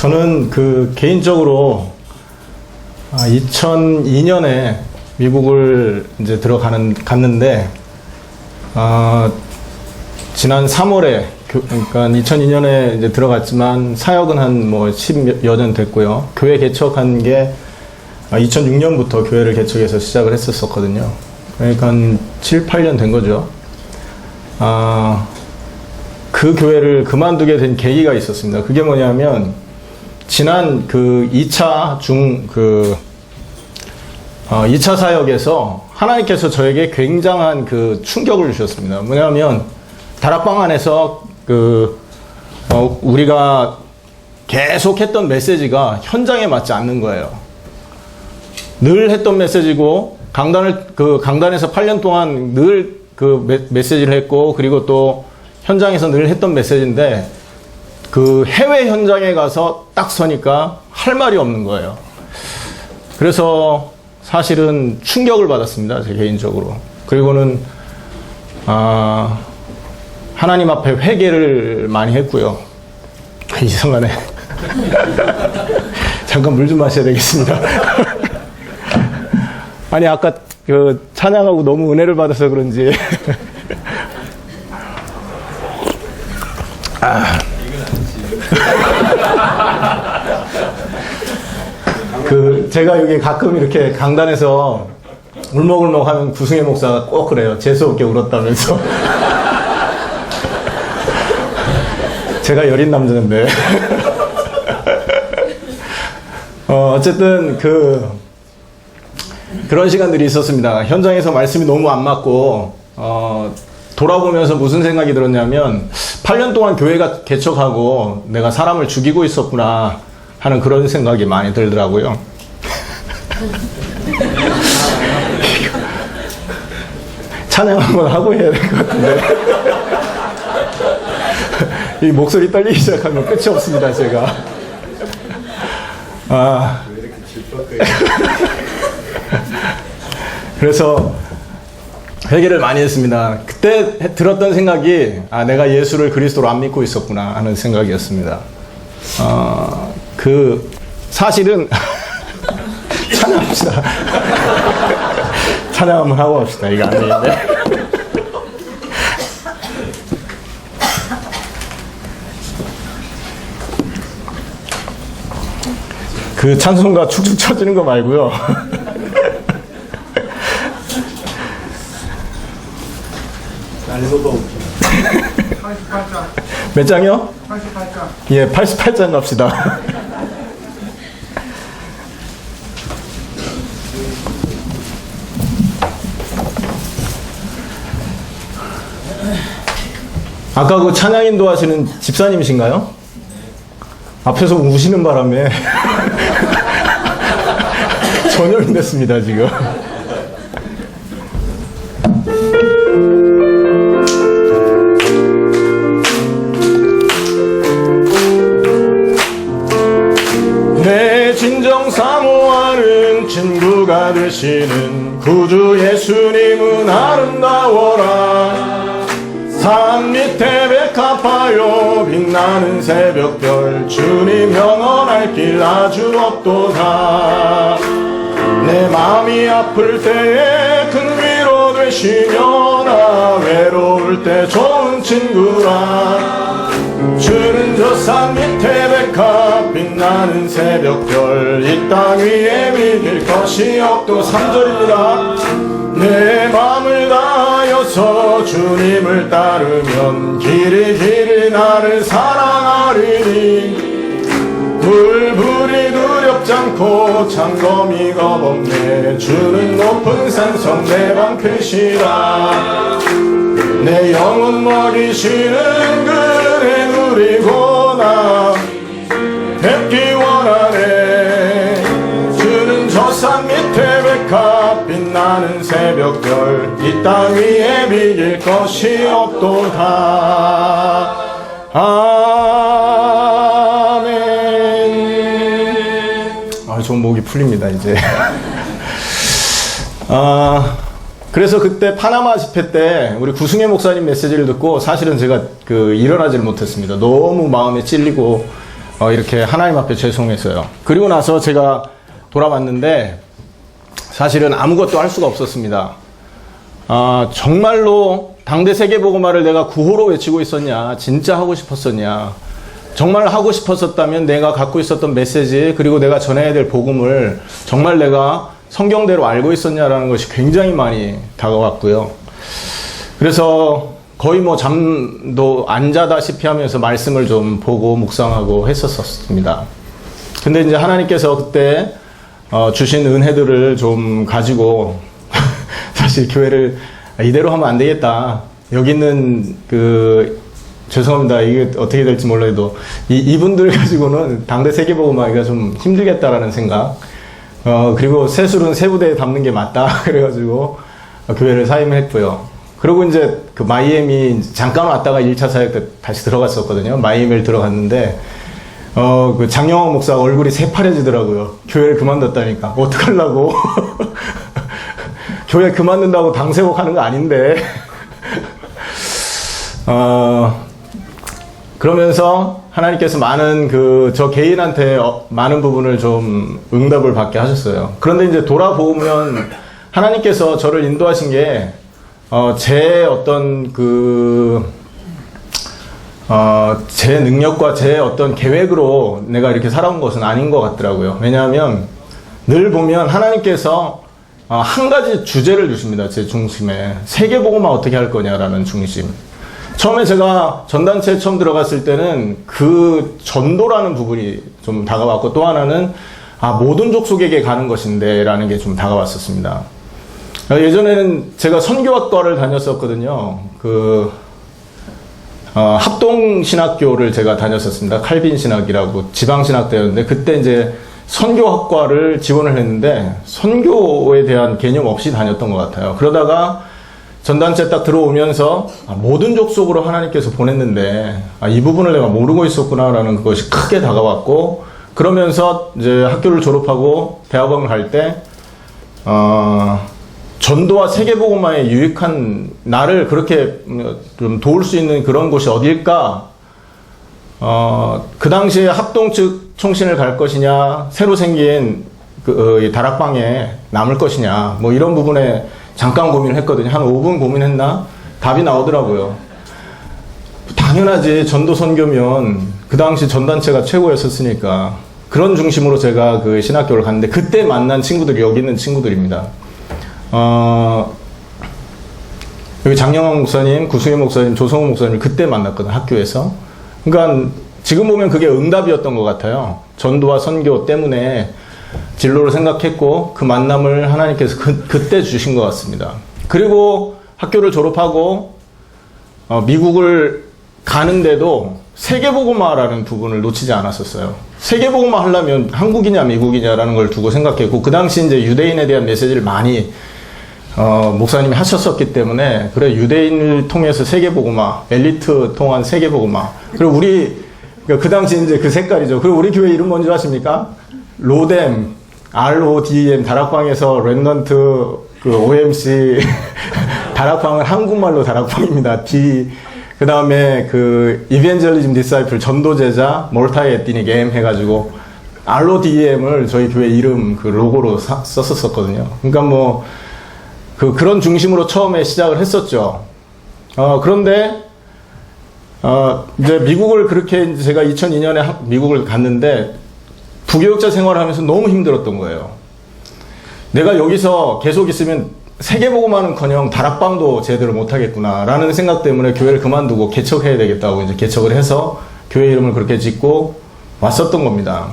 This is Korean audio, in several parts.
저는 개인적으로 2002년에 미국을 이제 갔는데, 지난 3월에, 그러니까 2002년에 이제 들어갔지만 사역은 한 10여 년 됐고요. 교회 개척한 게 2006년부터 교회를 개척해서 시작을 했었거든요. 그러니까 한 7, 8년 된 거죠. 그 교회를 그만두게 된 계기가 있었습니다. 그게 뭐냐면, 지난 2차 2차 사역에서 하나님께서 저에게 굉장한 충격을 주셨습니다. 뭐냐면, 다락방 안에서 우리가 계속 했던 메시지가 현장에 맞지 않는 거예요. 늘 했던 메시지고, 강단에서 8년 동안 늘 메시지를 했고, 그리고 또 현장에서 늘 했던 메시지인데, 해외 현장에 가서 딱 서니까 할 말이 없는 거예요. 그래서 사실은 충격을 받았습니다, 제 개인적으로. 그리고는, 하나님 앞에 회개를 많이 했고요. 이상하네. 잠깐 물 좀 마셔야 되겠습니다. 아니, 아까 찬양하고 너무 은혜를 받아서 그런지. 제가 여기 가끔 이렇게 강단에서 울먹울먹 하면 구승혜 목사가 꼭 그래요. 재수없게 울었다면서. 제가 여린 남자인데. 어쨌든 그런 시간들이 있었습니다. 현장에서 말씀이 너무 안 맞고, 돌아보면서 무슨 생각이 들었냐면, 8년 동안 교회가 개척하고 내가 사람을 죽이고 있었구나 하는 그런 생각이 많이 들더라고요. 찬양 한번 하고 해야 될 것 같은데. 이 목소리 떨리기 시작하면 끝이 없습니다, 제가. 왜 이렇게 질퍽해? 그래서 회개를 많이 했습니다. 그때 들었던 생각이, 내가 예수를 그리스도로 안 믿고 있었구나 하는 생각이었습니다. 사실은, 찬양합시다. 찬양 한번 하고 합시다. 이거 안 되겠네. 찬송가 축축 쳐지는 거 말고요. 몇 장이요? 88장. 예, 88장 갑시다. 아까 찬양 인도하시는 집사님이신가요? 앞에서 우시는 바람에 전혀 힘들습니다, 지금. 내 진정 사모하는 친구가 되시는 구주 예수님은 아름다워라. 산 밑에 백합하여 빛나는 새벽별 주님 영원할 길 아주 없도다. 내 맘이 아플 때에 큰 위로 되시며 나 외로울 때 좋은 친구라. 주는 저 산 밑에 백합 빛나는 새벽별 이 땅 위에 믿을 것이 없도 3절입니다. 내 맘을 다하여서 주님을 따르면 길이 나를 사랑하리니. 불불이 두렵지 않고 창검이 겁없네. 주는 높은 산성 내 방패시라. 내 영혼 먹이시는 그네 누리고 나 뵙기 원하네. 주는 저 산 밑에 백합 빛나는 새벽별 이 땅 위에 비길 것이 없도다. 아멘. 좀 목이 풀립니다, 이제. 그래서 그때 파나마 집회 때 우리 구승혜 목사님 메시지를 듣고 사실은 제가 일어나지를 못했습니다. 너무 마음에 찔리고 이렇게 하나님 앞에 죄송했어요. 그리고 나서 제가 돌아봤는데 사실은 아무것도 할 수가 없었습니다. 정말로 당대 세계복음화를 내가 구호로 외치고 있었냐, 진짜 하고 싶었었냐, 정말 하고 싶었었다면 내가 갖고 있었던 메시지 그리고 내가 전해야 될 복음을 정말 내가 성경대로 알고 있었냐라는 것이 굉장히 많이 다가왔고요. 그래서 거의 뭐 잠도 안 자다시피 하면서 말씀을 좀 보고 묵상하고 했었습니다. 근데 이제 하나님께서 그때 주신 은혜들을 좀 가지고 사실 교회를 이대로 하면 안 되겠다. 여기 있는 죄송합니다. 이게 어떻게 될지 몰라도 이분들 가지고는 당대 세계복음화가 좀 힘들겠다라는 생각. 그리고 세술은 세 부대에 담는 게 맞다. 그래가지고 교회를 사임했고요. 그리고 이제 그 마이애미 잠깐 왔다가 1차 사역 때 다시 들어갔었거든요. 마이애미를 들어갔는데 그 장영호 목사 얼굴이 새파래지더라고요. 교회를 그만뒀다니까. 어떡하려고. 교회 그만둔다고 당세복 하는 거 아닌데. 그러면서 하나님께서 많은 저 개인한테 많은 부분을 좀 응답을 받게 하셨어요. 그런데 이제 돌아보면 하나님께서 저를 인도하신 게, 제 어떤 제 능력과 제 어떤 계획으로 내가 이렇게 살아온 것은 아닌 것 같더라고요. 왜냐하면 늘 보면 하나님께서 한 가지 주제를 주십니다. 제 중심에. 세계복음화 어떻게 할 거냐라는 중심. 처음에 제가 전단체에 처음 들어갔을 때는 그 전도라는 부분이 좀 다가왔고, 또 하나는 모든 족속에게 가는 것인데 라는 게 좀 다가왔었습니다. 예전에는 제가 선교학과를 다녔었거든요. 합동신학교를 제가 다녔었습니다. 칼빈 신학이라고 지방신학대였는데, 그때 이제 선교학과를 지원을 했는데 선교에 대한 개념 없이 다녔던 것 같아요. 그러다가 전단체 딱 들어오면서 모든 족속으로 하나님께서 보냈는데 이 부분을 내가 모르고 있었구나라는 것이 크게 다가왔고, 그러면서 이제 학교를 졸업하고 대학원 갈 때 전도와 세계복음화에 유익한, 나를 그렇게 좀 도울 수 있는 그런 곳이 어딜까? 그 당시에 합동 측 총신을 갈 것이냐, 새로 생긴 다락방에 남을 것이냐, 뭐 이런 부분에 잠깐 고민을 했거든요. 한 5분 고민했나? 답이 나오더라고요. 당연하지. 전도 선교면 그 당시 전단체가 최고였었으니까. 그런 중심으로 제가 그 신학교를 갔는데, 그때 만난 친구들이 여기 있는 친구들입니다. 여기 장영환 목사님, 구승현 목사님, 조성호 목사님 그때 만났거든요. 학교에서. 그러니까 지금 보면 그게 응답이었던 것 같아요. 전도와 선교 때문에 진로를 생각했고, 그 만남을 하나님께서 그때 주신 것 같습니다. 그리고 학교를 졸업하고 미국을 가는데도 세계복음화라는 부분을 놓치지 않았었어요. 세계복음화 하려면 한국이냐 미국이냐라는 걸 두고 생각했고, 그 당시 이제 유대인에 대한 메시지를 많이 목사님이 하셨었기 때문에, 그래 유대인을 통해서 세계복음화, 엘리트 통한 세계복음화. 그리고 그 당시 이제 그 색깔이죠. 그리고 우리 교회 이름 뭔지 아십니까? 로뎀, RODEM, 다락방에서 랩넌트, OMC, 다락방은 한국말로 다락방입니다. 그 다음에 이벤젤리즘 디사이플, 전도제자, 몰타이 에티닉 M 해가지고, RODEM을 저희 교회 이름 로고로 썼었거든요. 그러니까 그런 중심으로 처음에 시작을 했었죠. 그런데, 이제 미국을 그렇게 제가 2002년에 미국을 갔는데, 부교육자 생활을 하면서 너무 힘들었던 거예요. 내가 여기서 계속 있으면 세계복음화는커녕 다락방도 제대로 못하겠구나 라는 생각 때문에 교회를 그만두고 개척해야 되겠다고 이제 개척을 해서 교회 이름을 그렇게 짓고 왔었던 겁니다.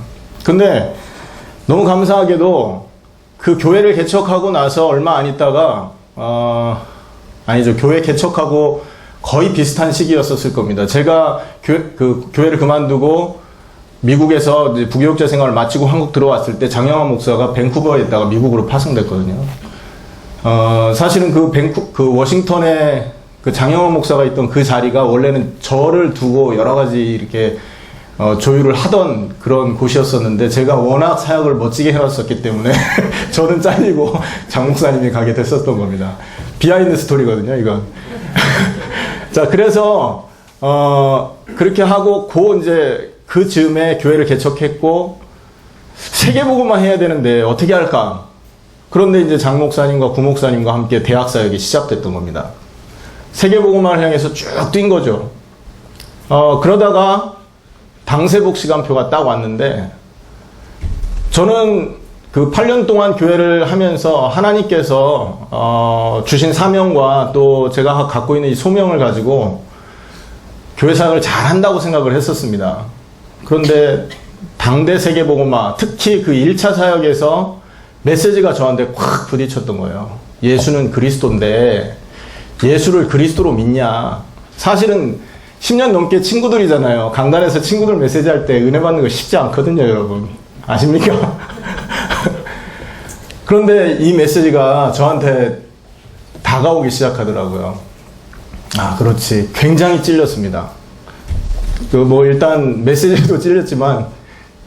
근데 너무 감사하게도 그 교회를 개척하고 나서 얼마 안 있다가 아니죠, 교회 개척하고 거의 비슷한 시기였었을 겁니다. 제가 교회를 그만두고 미국에서 이제 부교육자 생활을 마치고 한국 들어왔을 때 장영환 목사가 밴쿠버에 있다가 미국으로 파송됐거든요. 사실은 그 워싱턴에 그 장영환 목사가 있던 그 자리가 원래는 저를 두고 여러 가지 이렇게 조율을 하던 그런 곳이었었는데, 제가 워낙 사역을 멋지게 해왔었기 때문에 저는 잘리고 장 목사님이 가게 됐었던 겁니다. 비하인드 스토리거든요, 이건. 자, 그래서 그렇게 하고 이제 그 즈음에 교회를 개척했고 세계복음만 해야 되는데 어떻게 할까? 그런데 이제 장 목사님과 구 목사님과 함께 대학 사역이 시작됐던 겁니다. 세계복음화를 향해서 쭉 뛴 거죠. 그러다가 당세복 시간표가 딱 왔는데 저는 그 8년 동안 교회를 하면서 하나님께서 주신 사명과 또 제가 갖고 있는 이 소명을 가지고 교회 사역을 잘한다고 생각을 했었습니다. 그런데 당대 세계복음화, 특히 그 1차 사역에서 메시지가 저한테 콱 부딪혔던 거예요. 예수는 그리스도인데 예수를 그리스도로 믿냐? 사실은 10년 넘게 친구들이잖아요. 강단에서 친구들 메시지 할 때 은혜 받는 거 쉽지 않거든요, 여러분. 아십니까? 그런데 이 메시지가 저한테 다가오기 시작하더라고요. 아, 그렇지. 굉장히 찔렸습니다. 일단 메시지도 찔렸지만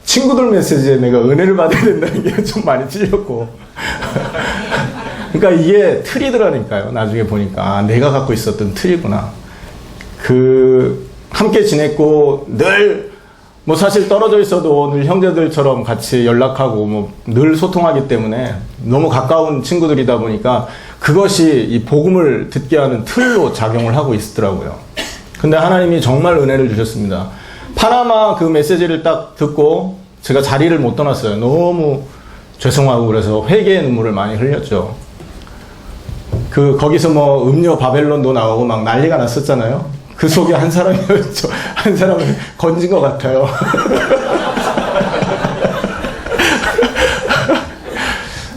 친구들 메시지에 내가 은혜를 받아야 된다는 게 좀 많이 찔렸고. 그러니까 이게 틀이더라니까요. 나중에 보니까 아, 내가 갖고 있었던 틀이구나. 함께 지냈고 늘 사실 떨어져 있어도 늘 형제들처럼 같이 연락하고 늘 소통하기 때문에 너무 가까운 친구들이다 보니까 그것이 이 복음을 듣게 하는 틀로 작용을 하고 있더라고요. 근데 하나님이 정말 은혜를 주셨습니다. 파나마 그 메시지를 딱 듣고 제가 자리를 못 떠났어요. 너무 죄송하고 그래서 회개의 눈물을 많이 흘렸죠. 거기서 음료 바벨론도 나오고 막 난리가 났었잖아요. 그 속에 한 사람이었죠. 한 사람을 건진 것 같아요.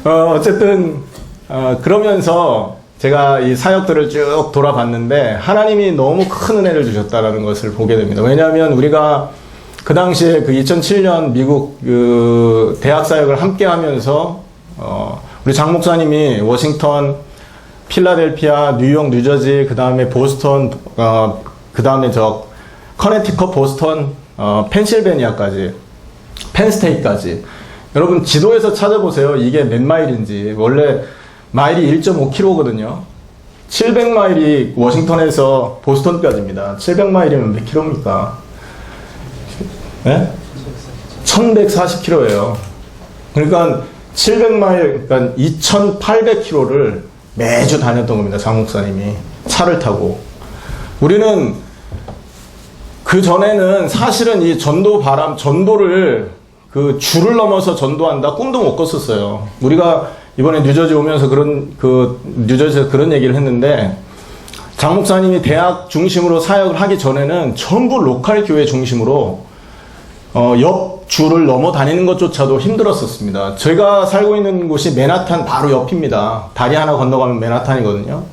어쨌든 그러면서 제가 이 사역들을 쭉 돌아봤는데 하나님이 너무 큰 은혜를 주셨다는 것을 보게 됩니다. 왜냐하면 우리가 그 당시에 2007년 미국 대학 사역을 함께 하면서 우리 장 목사님이 워싱턴, 필라델피아, 뉴욕, 뉴저지, 그 다음에 보스턴, 그 다음에 커네티컷, 보스턴, 펜실베니아까지, 펜스테이트까지. 여러분 지도에서 찾아보세요. 이게 몇 마일인지. 원래 마일이 1.5km거든요. 700마일이 워싱턴에서 보스턴까지입니다. 700마일이면 몇 킬로입니까? 네? 1140km예요. 그러니까 700마일, 그러니까 2800km를 매주 다녔던 겁니다. 장 목사님이 차를 타고. 우리는 그 전에는 사실은 이 전도를 줄을 넘어서 전도한다 꿈도 못 꿨었어요. 우리가 이번에 뉴저지 오면서 뉴저지에서 그런 얘기를 했는데 장 목사님이 대학 중심으로 사역을 하기 전에는 전부 로컬 교회 중심으로 옆 줄을 넘어 다니는 것조차도 힘들었었습니다. 제가 살고 있는 곳이 맨하탄 바로 옆입니다. 다리 하나 건너가면 맨하탄이거든요.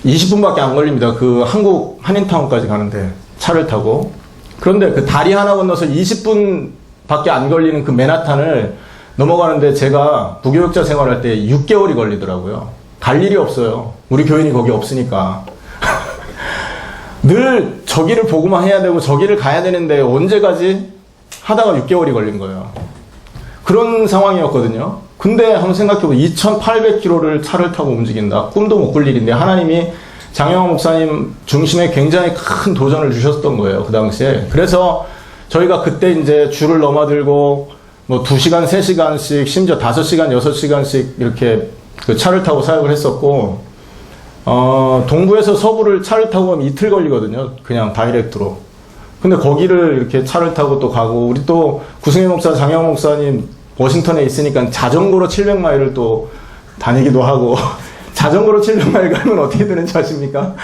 20분밖에 안 걸립니다. 한국 한인타운까지 가는데 차를 타고. 그런데 그 다리 하나 건너서 20분밖에 안 걸리는 그 맨하탄을 넘어가는데 제가 부교육자 생활할 때 6개월이 걸리더라고요. 갈 일이 없어요. 우리 교인이 거기 없으니까. 늘 저기를 보고만 해야 되고 저기를 가야 되는데 언제 가지? 하다가 6개월이 걸린 거예요. 그런 상황이었거든요. 근데 한번 생각해보면 2800km를 차를 타고 움직인다. 꿈도 못 꿀 일인데 하나님이 장영환 목사님 중심에 굉장히 큰 도전을 주셨던 거예요. 그 당시에. 그래서 저희가 그때 이제 줄을 넘어들고 2시간, 3시간씩 심지어 5시간, 6시간씩 이렇게 차를 타고 사역을 했었고 동부에서 서부를 차를 타고 가면 이틀 걸리거든요. 그냥 다이렉트로. 근데 거기를 이렇게 차를 타고 또 가고 우리 또 구승혜 목사, 장영환 목사님 워싱턴에 있으니까 자전거로 700마일을 또 다니기도 하고 자전거로 700마일 가면 어떻게 되는지 아십니까?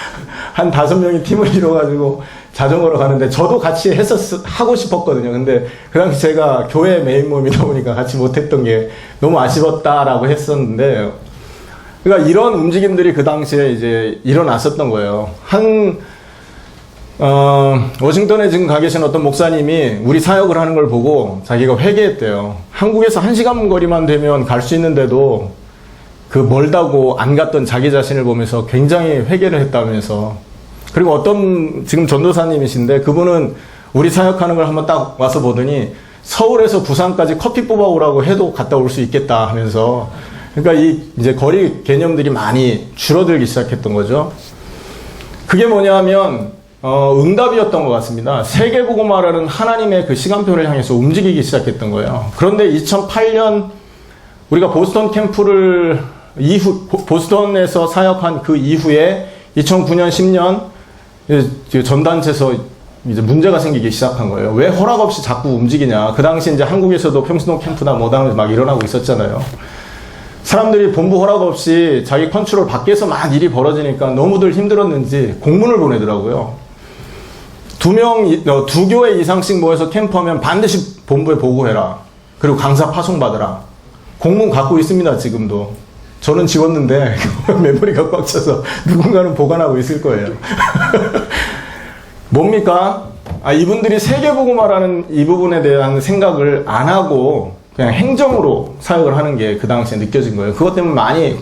한 5명이 팀을 이뤄가지고 자전거로 가는데 저도 같이 하고 싶었거든요. 근데 그 당시 제가 교회 메인 몸이다 보니까 같이 못했던 게 너무 아쉬웠다라고 했었는데 그러니까 이런 움직임들이 그 당시에 이제 일어났었던 거예요. 워싱턴에 지금 가 계신 어떤 목사님이 우리 사역을 하는 걸 보고 자기가 회개했대요. 한국에서 1시간 거리만 되면 갈 수 있는데도 멀다고 안 갔던 자기 자신을 보면서 굉장히 회개를 했다면서. 그리고 어떤 지금 전도사님이신데 그분은 우리 사역하는 걸 한번 딱 와서 보더니 서울에서 부산까지 커피 뽑아오라고 해도 갔다 올 수 있겠다 하면서 그러니까 이제 거리 개념들이 많이 줄어들기 시작했던 거죠. 그게 뭐냐 하면 응답이었던 것 같습니다. 세계복음화라는 하나님의 그 시간표를 향해서 움직이기 시작했던 거예요. 그런데 2008년 우리가 보스턴 캠프를 보스턴에서 사역한 그 이후에 2009년, 10년 전단체에서 이제 문제가 생기기 시작한 거예요. 왜 허락 없이 자꾸 움직이냐. 그 당시 이제 한국에서도 평신도 캠프나 뭐다 막 일어나고 있었잖아요. 사람들이 본부 허락 없이 자기 컨트롤 밖에서 막 일이 벌어지니까 너무들 힘들었는지 공문을 보내더라고요. 두 교회 이상씩 모여서 캠프하면 반드시 본부에 보고해라. 그리고 강사 파송받으라. 공문 갖고 있습니다, 지금도. 저는 지웠는데 메모리가 꽉 차서 누군가는 보관하고 있을 거예요. 뭡니까? 이분들이 세계복음화라는 이 부분에 대한 생각을 안 하고 그냥 행정으로 사역을 하는 게 그 당시에 느껴진 거예요. 그것 때문에 많이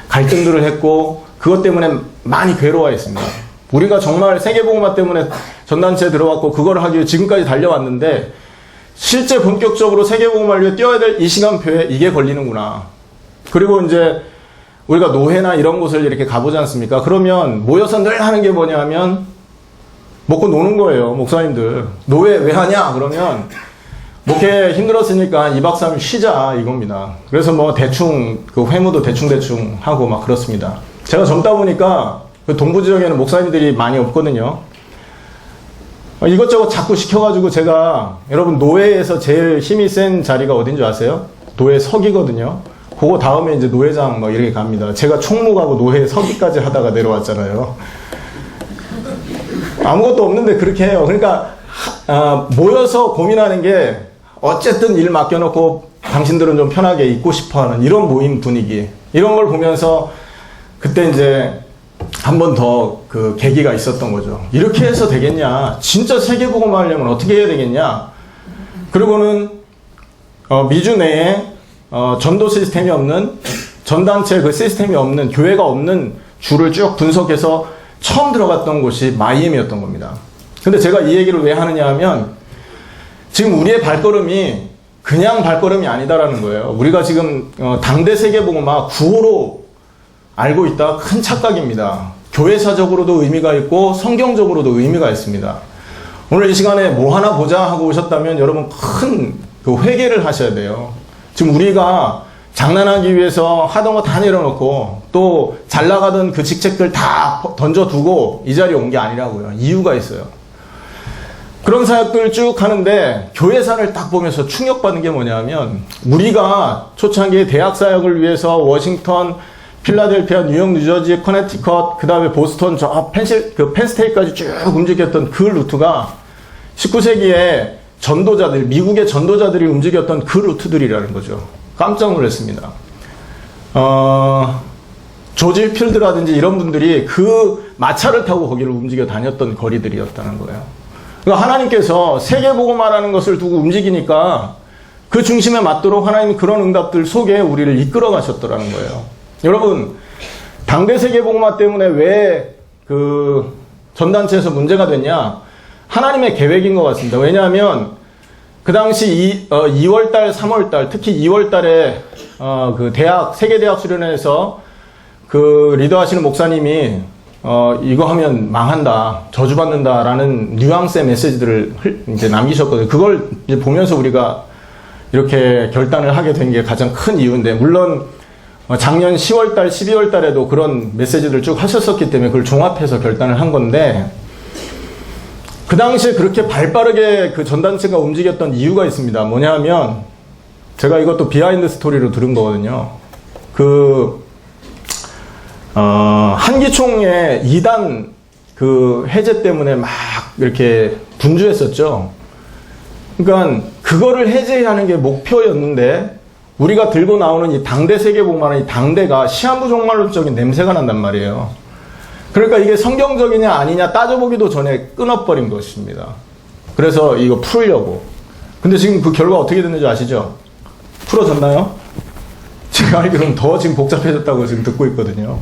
갈등들을 했고 그것 때문에 많이 괴로워했습니다. 우리가 정말 세계복음화 때문에 전단체에 들어왔고 그걸 하기 위해 지금까지 달려왔는데 실제 본격적으로 세계복음화를 위해 뛰어야 될 이 시간표에 이게 걸리는구나. 그리고 이제 우리가 노회나 이런 곳을 이렇게 가보지 않습니까? 그러면 모여서 늘 하는 게 뭐냐면 먹고 노는 거예요. 목사님들. 노회 왜 하냐? 그러면 목회 힘들었으니까 2박 3일 쉬자 이겁니다. 그래서 뭐 대충 그 회무도 대충 하고 막 그렇습니다. 제가 젊다 보니까 그 동부 지역에는 목사님들이 많이 없거든요. 이것저것 자꾸 시켜가지고 제가 여러분 노회에서 제일 힘이 센 자리가 어딘 줄 아세요? 노회 서기거든요. 그거 다음에 이제 노회장 막 이렇게 갑니다. 제가 총무하고 노회 서기까지 하다가 내려왔잖아요. 아무것도 없는데 그렇게 해요. 그러니까 모여서 고민하는 게 어쨌든 일 맡겨놓고 당신들은 좀 편하게 있고 싶어하는 이런 모임 분위기 이런 걸 보면서 그때 이제 한 번 더 그 계기가 있었던 거죠. 이렇게 해서 되겠냐? 진짜 세계복음화 하려면 어떻게 해야 되겠냐? 그리고는 미주 내에 전도 시스템이 없는 전단체 그 시스템이 없는 교회가 없는 주를 쭉 분석해서 처음 들어갔던 곳이 마이애미였던 겁니다. 근데 제가 이 얘기를 왜 하느냐 하면 지금 우리의 발걸음이 그냥 발걸음이 아니다라는 거예요. 우리가 지금 당대 세계복음화 구호로 알고 있다. 큰 착각입니다. 교회사적으로도 의미가 있고 성경적으로도 의미가 있습니다. 오늘 이 시간에 뭐 하나 보자 하고 오셨다면 여러분 큰 그 회개를 하셔야 돼요. 지금 우리가 장난하기 위해서 하던 거 다 내려놓고 또 잘 나가던 그 직책들 다 던져두고 이 자리에 온 게 아니라고요. 이유가 있어요. 그런 사역들 쭉 하는데 교회사를 딱 보면서 충격받는 게 뭐냐면 우리가 초창기에 대학 사역을 위해서 워싱턴, 필라델피아, 뉴욕, 뉴저지, 커네티컷, 그 다음에 보스턴, 저 펜스테이트까지 쭉 움직였던 그 루트가 19세기에 전도자들, 미국의 전도자들이 움직였던 그 루트들이라는 거죠. 깜짝 놀랐습니다. 조지 필드라든지 이런 분들이 그 마차를 타고 거기를 움직여 다녔던 거리들이었다는 거예요. 그러니까 하나님께서 세계복음화라는 것을 두고 움직이니까 그 중심에 맞도록 하나님이 그런 응답들 속에 우리를 이끌어 가셨더라는 거예요. 여러분, 당대 세계복음화 때문에 왜 그 전단체에서 문제가 됐냐? 하나님의 계획인 것 같습니다. 왜냐하면 그 당시 2월달, 3월달, 특히 2월달에 그 세계대학 수련회에서 그 리더하시는 목사님이 이거 하면 망한다, 저주받는다라는 뉘앙스의 메시지들을 이제 남기셨거든요. 그걸 이제 보면서 우리가 이렇게 결단을 하게 된 게 가장 큰 이유인데, 물론 작년 10월달, 12월달에도 그런 메시지를 쭉 하셨었기 때문에 그걸 종합해서 결단을 한 건데, 그 당시에 그렇게 발빠르게 그 전단체가 움직였던 이유가 있습니다. 뭐냐면 제가 이것도 비하인드 스토리로 들은 거거든요. 한기총의 2단 그 해제 때문에 막 이렇게 분주했었죠. 그러니까 그거를 해제하는 게 목표였는데 우리가 들고 나오는 이 당대 세계복음화는 이 당대가 시한부 종말론적인 냄새가 난단 말이에요. 그러니까 이게 성경적이냐 아니냐 따져보기도 전에 끊어버린 것입니다. 그래서 이거 풀려고. 근데 지금 그 결과 어떻게 됐는지 아시죠? 풀어졌나요? 제가 알기로는 더 지금 복잡해졌다고 지금 듣고 있거든요.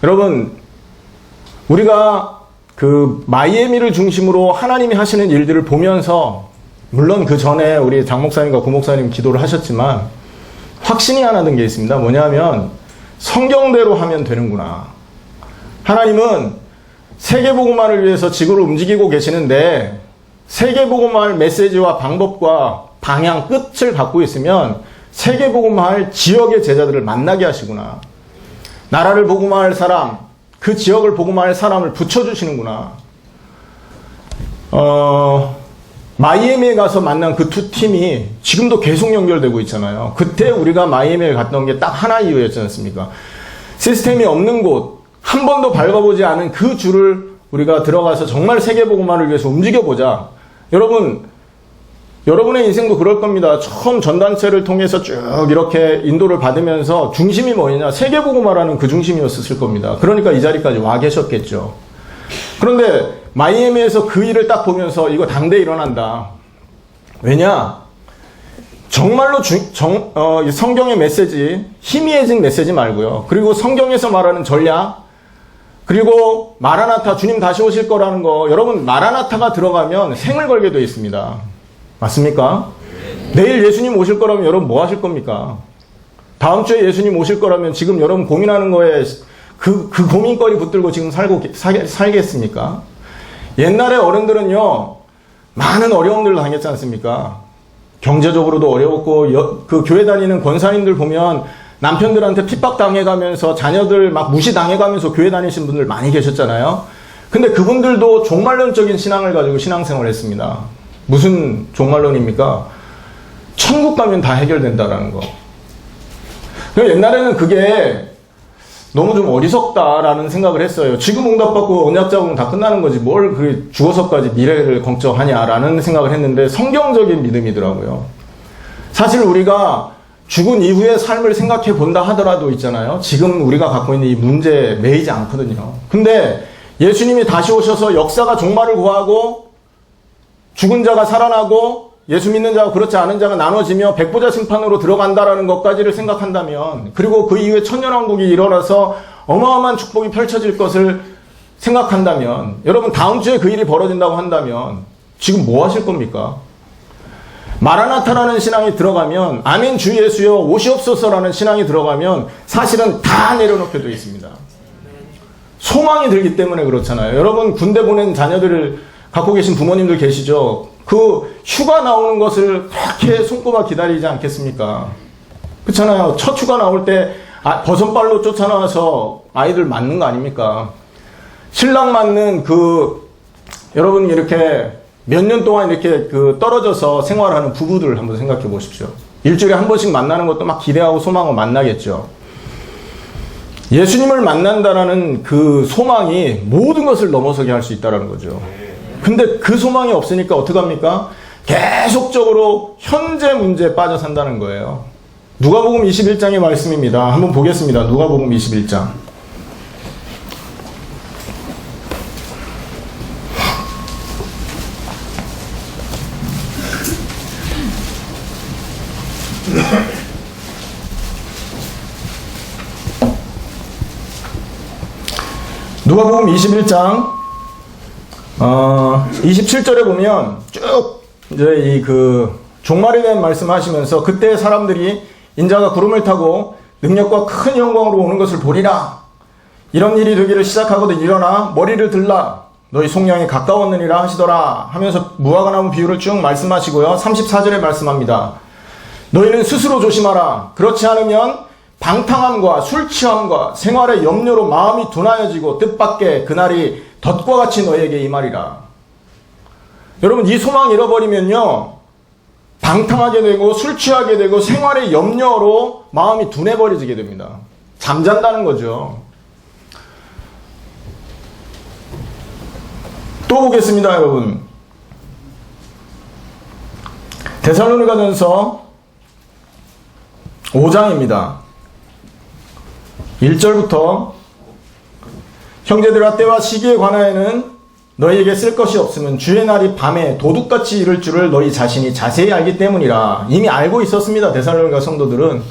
여러분, 우리가 그 마이애미를 중심으로 하나님이 하시는 일들을 보면서, 물론 그 전에 우리 장 목사님과 구 목사님 기도를 하셨지만 확신이 하나 든 게 있습니다. 뭐냐면 성경대로 하면 되는구나. 하나님은 세계복음화를 위해서 지구를 움직이고 계시는데 세계복음화할 메시지와 방법과 방향, 끝을 갖고 있으면 세계복음화할 지역의 제자들을 만나게 하시구나. 나라를 복음화할 사람, 그 지역을 복음화할 사람을 붙여주시는구나. 마이애미에 가서 만난 그 두 팀이 지금도 계속 연결되고 있잖아요. 그때 우리가 마이애미에 갔던 게 딱 하나 이유였지 않습니까? 시스템이 없는 곳, 한 번도 밟아보지 않은 그 줄을 우리가 들어가서 정말 세계복음화를 위해서 움직여보자. 여러분의 인생도 그럴 겁니다. 처음 전단체를 통해서 쭉 이렇게 인도를 받으면서 중심이 뭐냐? 세계복음화라는 그 중심이었을 겁니다. 그러니까 이 자리까지 와 계셨겠죠. 그런데 마이애미에서 그 일을 딱 보면서 이거 당대 일어난다. 왜냐? 정말로 성경의 메시지, 희미해진 메시지 말고요. 그리고 성경에서 말하는 전략, 그리고 마라나타, 주님 다시 오실 거라는 거, 여러분 마라나타가 들어가면 생을 걸게 되어 있습니다. 맞습니까? 내일 예수님 오실 거라면 여러분 뭐 하실 겁니까? 다음 주에 예수님 오실 거라면 지금 여러분 고민하는 거에 그 고민거리 붙들고 지금 살겠습니까? 옛날에 어른들은요, 많은 어려움들을 당했지 않습니까? 경제적으로도 어려웠고, 그 교회 다니는 권사님들 보면 남편들한테 핍박당해가면서 자녀들 막 무시당해가면서 교회 다니신 분들 많이 계셨잖아요. 근데 그분들도 종말론적인 신앙을 가지고 신앙생활을 했습니다. 무슨 종말론입니까? 천국 가면 다 해결된다라는 거. 옛날에는 그게 너무 좀 어리석다라는 생각을 했어요. 지금 응답받고 언약 잡으면 다 끝나는 거지 뭘 그 죽어서까지 미래를 걱정하냐라는 생각을 했는데 성경적인 믿음이더라고요. 사실 우리가 죽은 이후의 삶을 생각해 본다 하더라도 있잖아요. 지금 우리가 갖고 있는 이 문제에 매이지 않거든요. 근데 예수님이 다시 오셔서 역사가 종말을 구하고 죽은 자가 살아나고 예수 믿는 자와 그렇지 않은 자가 나눠지며 백보자 심판으로 들어간다라는 것까지를 생각한다면, 그리고 그 이후에 천년왕국이 일어나서 어마어마한 축복이 펼쳐질 것을 생각한다면, 여러분 다음 주에 그 일이 벌어진다고 한다면 지금 뭐 하실 겁니까? 마라나타라는 신앙이 들어가면, 아멘 주 예수여 오시옵소서라는 신앙이 들어가면 사실은 다 내려놓게 되어 있습니다. 소망이 들기 때문에 그렇잖아요. 여러분 군대 보낸 자녀들을 갖고 계신 부모님들 계시죠? 그 휴가 나오는 것을 그렇게 손꼽아 기다리지 않겠습니까? 그렇잖아요. 첫 휴가 나올 때 버선발로 쫓아나와서 아이들 맞는 거 아닙니까? 신랑 맞는 여러분 이렇게 몇 년 동안 이렇게 떨어져서 생활하는 부부들 한번 생각해 보십시오. 일주일에 한 번씩 만나는 것도 막 기대하고 소망하고 만나겠죠. 예수님을 만난다라는 그 소망이 모든 것을 넘어서게 할 수 있다는 거죠. 근데 그 소망이 없으니까 어떡합니까? 계속적으로 현재 문제에 빠져 산다는 거예요. 누가복음 21장의 말씀입니다. 한번 보겠습니다. 누가복음 21장. 누가복음 21장 27절에 보면 쭉 이제 종말에 대한 말씀하시면서, 그때 사람들이 인자가 구름을 타고 능력과 큰 영광으로 오는 것을 보리라. 이런 일이 되기를 시작하거든 일어나 머리를 들라. 너희 속량이 가까웠느니라 하시더라 하면서 무화과 나무 비유를 쭉 말씀하시고요. 34절에 말씀합니다. 너희는 스스로 조심하라. 그렇지 않으면 방탕함과 술 취함과 생활의 염려로 마음이 둔하여지고 뜻밖의 그날이 덫과 같이 너희에게 임하리라. 여러분 이 소망 잃어버리면요, 방탕하게 되고 술 취하게 되고 생활의 염려로 마음이 둔해버리게 됩니다. 잠잔다는 거죠. 또 보겠습니다, 여러분. 데살로니가전서 5장입니다. 1절부터 형제들아 때와 시기에 관하여는 너희에게 쓸 것이 없으면 주의 날이 밤에 도둑같이 이를 줄을 너희 자신이 자세히 알기 때문이라. 이미 알고 있었습니다. 데살로니가 성도들은.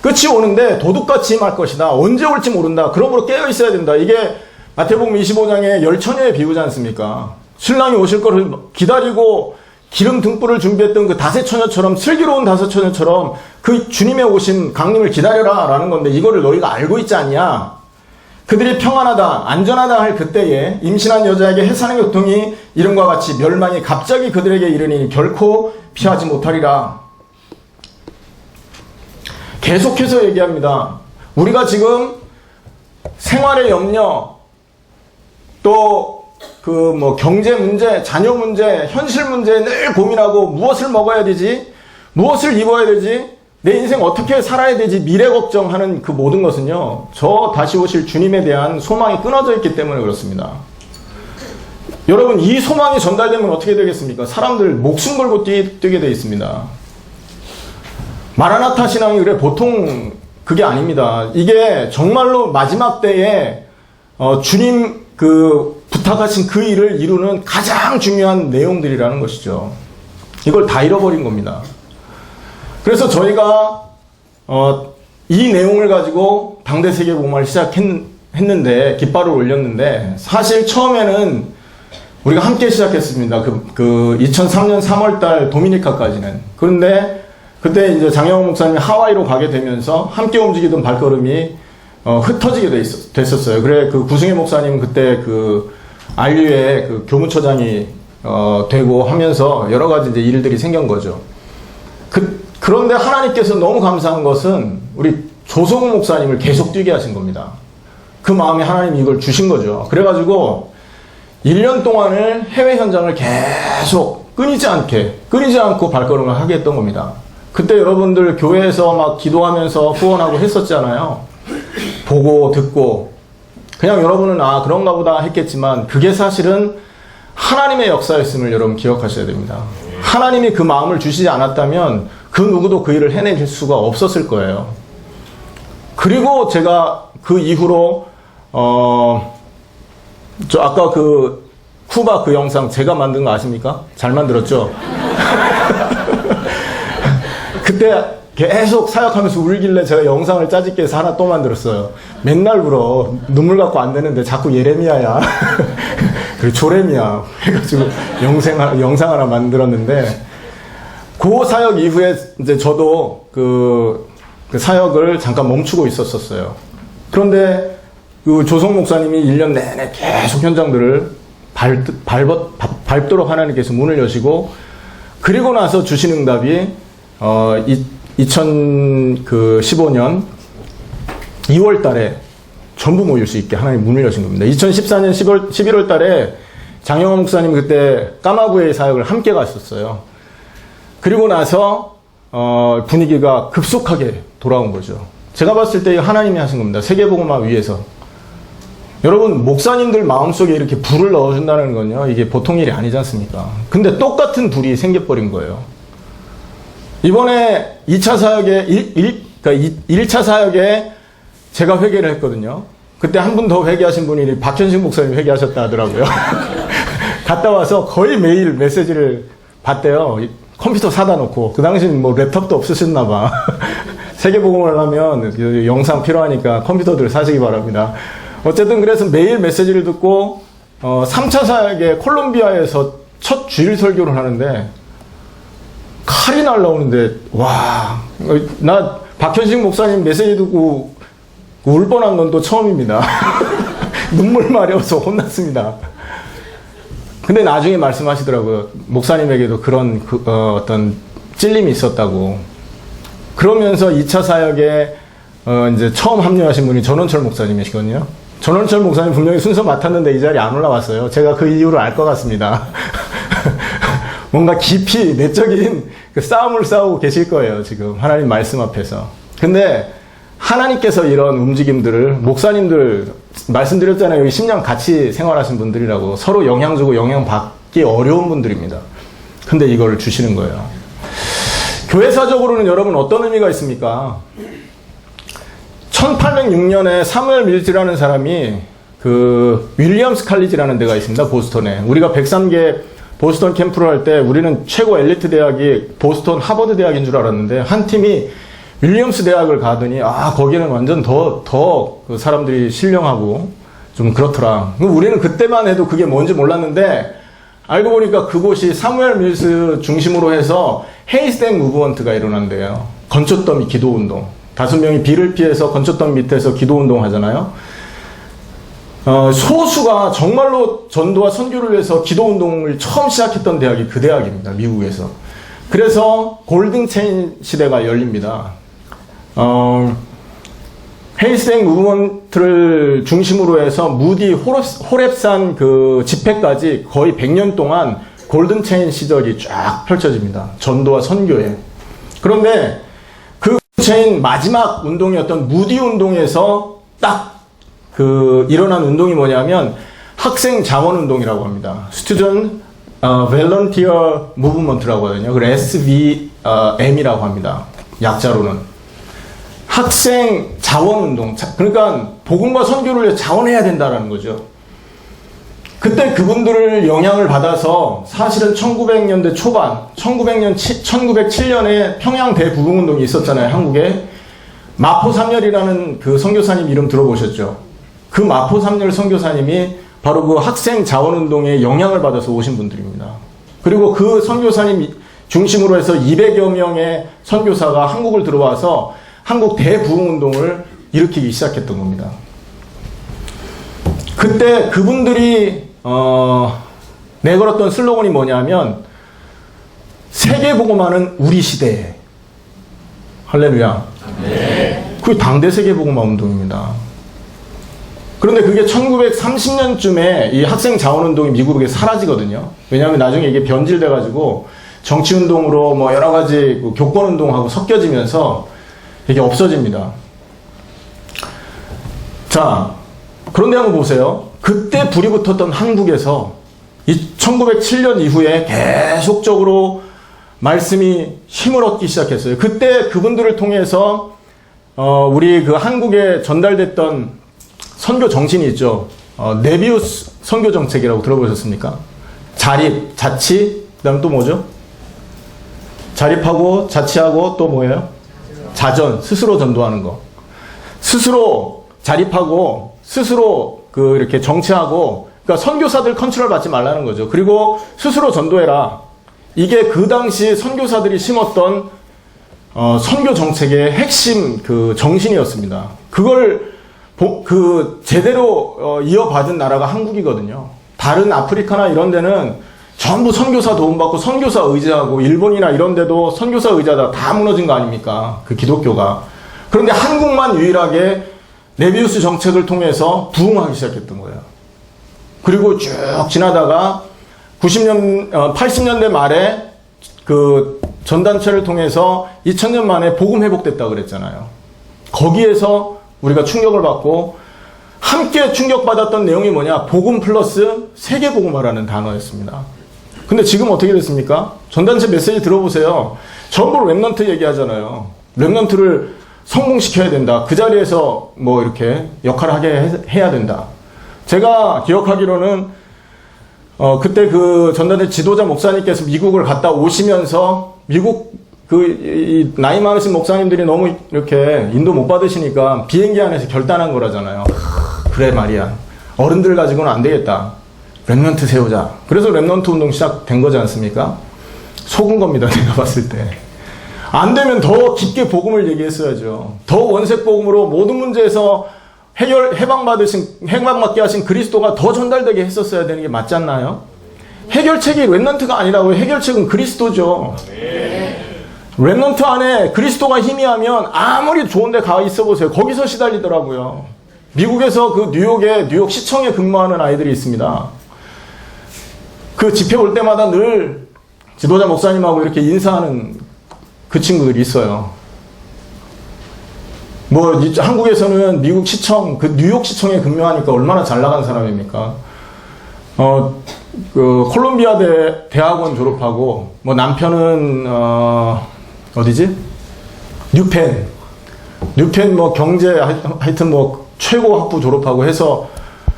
끝이 오는데 도둑같이 임할 것이다. 언제 올지 모른다. 그러므로 깨어 있어야 된다. 이게 마태복음 25장의 열처녀의 비유지 않습니까? 신랑이 오실 것을 기다리고 기름 등불을 준비했던 그 다섯처녀처럼, 슬기로운 다섯처녀처럼 그 주님의 오신 강림을 기다려라 라는 건데, 이거를 너희가 알고 있지 않냐? 그들이 평안하다, 안전하다 할 그때에 임신한 여자에게 해산의 고통이 이름과 같이 멸망이 갑자기 그들에게 이르니 결코 피하지 못하리라. 계속해서 얘기합니다. 우리가 지금 생활의 염려, 또 경제 문제, 자녀 문제, 현실 문제 늘 고민하고 무엇을 먹어야 되지? 무엇을 입어야 되지? 내 인생 어떻게 살아야 되지? 미래 걱정하는 그 모든 것은요, 저 다시 오실 주님에 대한 소망이 끊어져 있기 때문에 그렇습니다. 여러분, 이 소망이 전달되면 어떻게 되겠습니까? 사람들 목숨 걸고 뛰게 되어 있습니다. 마라나타 신앙이 그래 보통 그게 아닙니다. 이게 정말로 마지막 때에 주님 부탁하신 그 일을 이루는 가장 중요한 내용들이라는 것이죠. 이걸 다 잃어버린 겁니다. 그래서 저희가 이 내용을 가지고 당대 세계복음화를 시작했는데, 깃발을 올렸는데, 사실 처음에는 우리가 함께 시작했습니다. 2003년 3월달 도미니카까지는. 그런데 그때 이제 장영호 목사님이 하와이로 가게 되면서 함께 움직이던 발걸음이 흩어지게 됐었어요. 그래, 구승혜 목사님 그때 안류의 교무처장이 되고 하면서 여러 가지 이제 일들이 생긴 거죠. 그런데 하나님께서 너무 감사한 것은 우리 조성우 목사님을 계속 뛰게 하신 겁니다. 그 마음에 하나님이 이걸 주신 거죠. 그래가지고 1년 동안을 해외 현장을 계속 끊이지 않고 발걸음을 하게 했던 겁니다. 그때 여러분들 교회에서 막 기도하면서 후원하고 했었잖아요. 보고 듣고 그냥 여러분은 그런가 보다 했겠지만 그게 사실은 하나님의 역사였음을 여러분 기억하셔야 됩니다. 하나님이 그 마음을 주시지 않았다면 그 누구도 그 일을 해낼 수가 없었을 거예요. 그리고 제가 그 이후로 아까 쿠바 그 영상 제가 만든 거 아십니까? 잘 만들었죠? 그때 계속 사역하면서 울길래 제가 영상을 짜집게 해서 하나 또 만들었어요. 맨날 울어. 눈물 갖고 안 되는데 자꾸 예레미야야. 그리고 조레미야. 해가지고 영상 하나 만들었는데, 그 사역 이후에 이제 저도 그 사역을 잠깐 멈추고 있었어요. 그런데 조성 목사님이 1년 내내 계속 현장들을 밟도록 하나님께서 문을 여시고, 그리고 나서 주신 응답이 2015년 2월 달에 전부 모일 수 있게 하나님 문을 여신 겁니다. 2014년 11월 달에 장영호 목사님 그때 까마구의 사역을 함께 갔었어요. 그리고 나서 분위기가 급속하게 돌아온 거죠. 제가 봤을 때 하나님이 하신 겁니다. 세계복음화 위해서. 여러분, 목사님들 마음속에 이렇게 불을 넣어준다는 건요, 이게 보통 일이 아니지 않습니까? 근데 똑같은 불이 생겨버린 거예요. 이번에 2차 사역에, 1차 사역에 제가 회개를 했거든요. 그때 한 분 더 회개하신 분이 박현식 목사님 회개하셨다 하더라고요. 갔다 와서 거의 매일 메시지를 봤대요. 컴퓨터 사다 놓고. 그 당시엔 뭐 랩탑도 없으셨나 봐. 세계복음을 하면 영상 필요하니까 컴퓨터들 사시기 바랍니다. 어쨌든 그래서 매일 메시지를 듣고 3차 사역에 콜롬비아에서 첫 주일 설교를 하는데 칼이 날라오는데, 와, 나 박현식 목사님 메시지 듣고 울 뻔한 건 또 처음입니다. 눈물 마려워서 혼났습니다. 근데 나중에 말씀하시더라고요. 목사님에게도 그런 어떤 찔림이 있었다고. 그러면서 2차 사역에 이제 처음 합류하신 분이 전원철 목사님이시거든요. 전원철 목사님 분명히 순서 맡았는데 이 자리에 안 올라왔어요. 제가 그 이유를 알 것 같습니다. 뭔가 깊이 내적인 그 싸움을 싸우고 계실 거예요, 지금. 하나님 말씀 앞에서. 근데 하나님께서 이런 움직임들을, 목사님들, 말씀드렸잖아요. 여기 10년 같이 생활하신 분들이라고. 서로 영향 주고 영향 받기 어려운 분들입니다. 근데 이걸 주시는 거예요. 교회사적으로는 여러분 어떤 의미가 있습니까? 1806년에 사무엘 밀즈라는 사람이 윌리엄스 칼리지라는 데가 있습니다. 보스턴에. 우리가 103개 보스턴 캠프를 할 때 우리는 최고 엘리트 대학이 보스턴 하버드 대학인 줄 알았는데, 한 팀이 윌리엄스 대학을 가더니 거기는 완전 더 그 사람들이 신령하고 좀 그렇더라. 우리는 그때만 해도 그게 뭔지 몰랐는데, 알고 보니까 그곳이 사무엘 밀스 중심으로 해서 헤이스댕 무브먼트가 일어난대요. 건초더미 기도운동. 5명이 비를 피해서 건초더미 밑에서 기도운동 하잖아요. 소수가 정말로 전도와 선교를 위해서 기도운동을 처음 시작했던 대학이 그 대학입니다. 미국에서. 그래서 골든체인 시대가 열립니다. 헤이스텍 무브먼트를 중심으로 해서 무디 호랩산 그 집회까지 거의 100년 동안 골든체인 시절이 쫙 펼쳐집니다. 전도와 선교에. 그런데 그 체인 마지막 운동이었던 무디 운동에서 딱 그 일어난 운동이 뭐냐면 학생 자원 운동이라고 합니다. Student Volunteer Movement라고 하거든요. 그래서 SVM이라고 합니다. 약자로는. 학생 자원 운동. 그러니까 복음과 선교를 위해 자원해야 된다라는 거죠. 그때 그분들을 영향을 받아서 사실은 1900년대 초반, 1907년에 평양 대부흥운동이 있었잖아요. 한국에. 마포삼열이라는 그 선교사님 이름 들어보셨죠? 그 마포삼열 선교사님이 바로 그 학생 자원운동에 영향을 받아서 오신 분들입니다. 그리고 그 선교사님 중심으로 해서 200여 명의 선교사가 한국을 들어와서 한국 대부흥운동을 일으키기 시작했던 겁니다. 그때 그분들이 내걸었던 슬로건이 뭐냐면 세계복음화는 우리 시대에. 할렐루야. 네. 그게 당대 세계복음화 운동입니다. 그런데 그게 1930년쯤에 이 학생 자원운동이 미국에 사라지거든요. 왜냐하면 나중에 이게 변질돼가지고 정치운동으로 뭐 여러 가지 교권운동하고 섞여지면서 이게 없어집니다. 자, 그런데 한번 보세요. 그때 불이 붙었던 한국에서 이 1907년 이후에 계속적으로 말씀이 힘을 얻기 시작했어요. 그때 그분들을 통해서 우리 그 한국에 전달됐던 선교 정신이 있죠. 네비우스 선교 정책이라고 들어보셨습니까? 자립, 자치, 그 다음 또 뭐죠? 자립하고, 자치하고, 또 뭐예요? 자전, 스스로 전도하는 거. 스스로 자립하고, 스스로 이렇게 정치하고, 그러니까 선교사들 컨트롤 받지 말라는 거죠. 그리고 스스로 전도해라. 이게 그 당시 선교사들이 심었던, 선교 정책의 핵심 그 정신이었습니다. 그걸 제대로 이어받은 나라가 한국이거든요. 다른 아프리카나 이런 데는 전부 선교사 도움받고 선교사 의지하고 일본이나 이런 데도 선교사 의지하다 다 무너진 거 아닙니까? 그 기독교가. 그런데 한국만 유일하게 네비우스 정책을 통해서 부흥하기 시작했던 거예요. 그리고 쭉 지나다가 80년대 말에 그 전단체를 통해서 2000년 만에 복음 회복됐다고 그랬잖아요. 거기에서 우리가 충격을 받고 함께 충격받았던 내용이 뭐냐? 복음 플러스 세계복음화라는 단어였습니다. 근데 지금 어떻게 됐습니까? 전단체 메시지 들어보세요. 전부 랩넌트 얘기하잖아요. 랩넌트를 성공시켜야 된다. 그 자리에서 뭐 이렇게 역할을 하게 해야 된다. 제가 기억하기로는 그때 그 전단체 지도자 목사님께서 미국을 갔다 오시면서 미국 나이 많으신 목사님들이 너무 이렇게 인도 못 받으시니까 비행기 안에서 결단한 거라잖아요. 그래 말이야. 어른들 가지고는 안 되겠다. 랩넌트 세우자. 그래서 랩넌트 운동 시작된 거지 않습니까? 속은 겁니다. 제가 봤을 때. 안 되면 더 깊게 복음을 얘기했어야죠. 더 원색 복음으로 모든 문제에서 해방받게 하신 그리스도가 더 전달되게 했었어야 되는 게 맞지 않나요? 해결책이 랩넌트가 아니라고요. 해결책은 그리스도죠. 랩넌트 안에 그리스도가 희미하면 아무리 좋은 데 가 있어 보세요. 거기서 시달리더라고요. 미국에서 그 뉴욕 시청에 근무하는 아이들이 있습니다. 그 집회 올 때마다 늘 지도자 목사님하고 이렇게 인사하는 그 친구들이 있어요. 뭐 한국에서는 미국 시청, 그 뉴욕 시청에 근무하니까 얼마나 잘 나간 사람입니까? 그 콜롬비아 대학원 졸업하고 뭐 남편은 어디지? 뉴펜 뭐 경제 하여튼 뭐 최고 학부 졸업하고 해서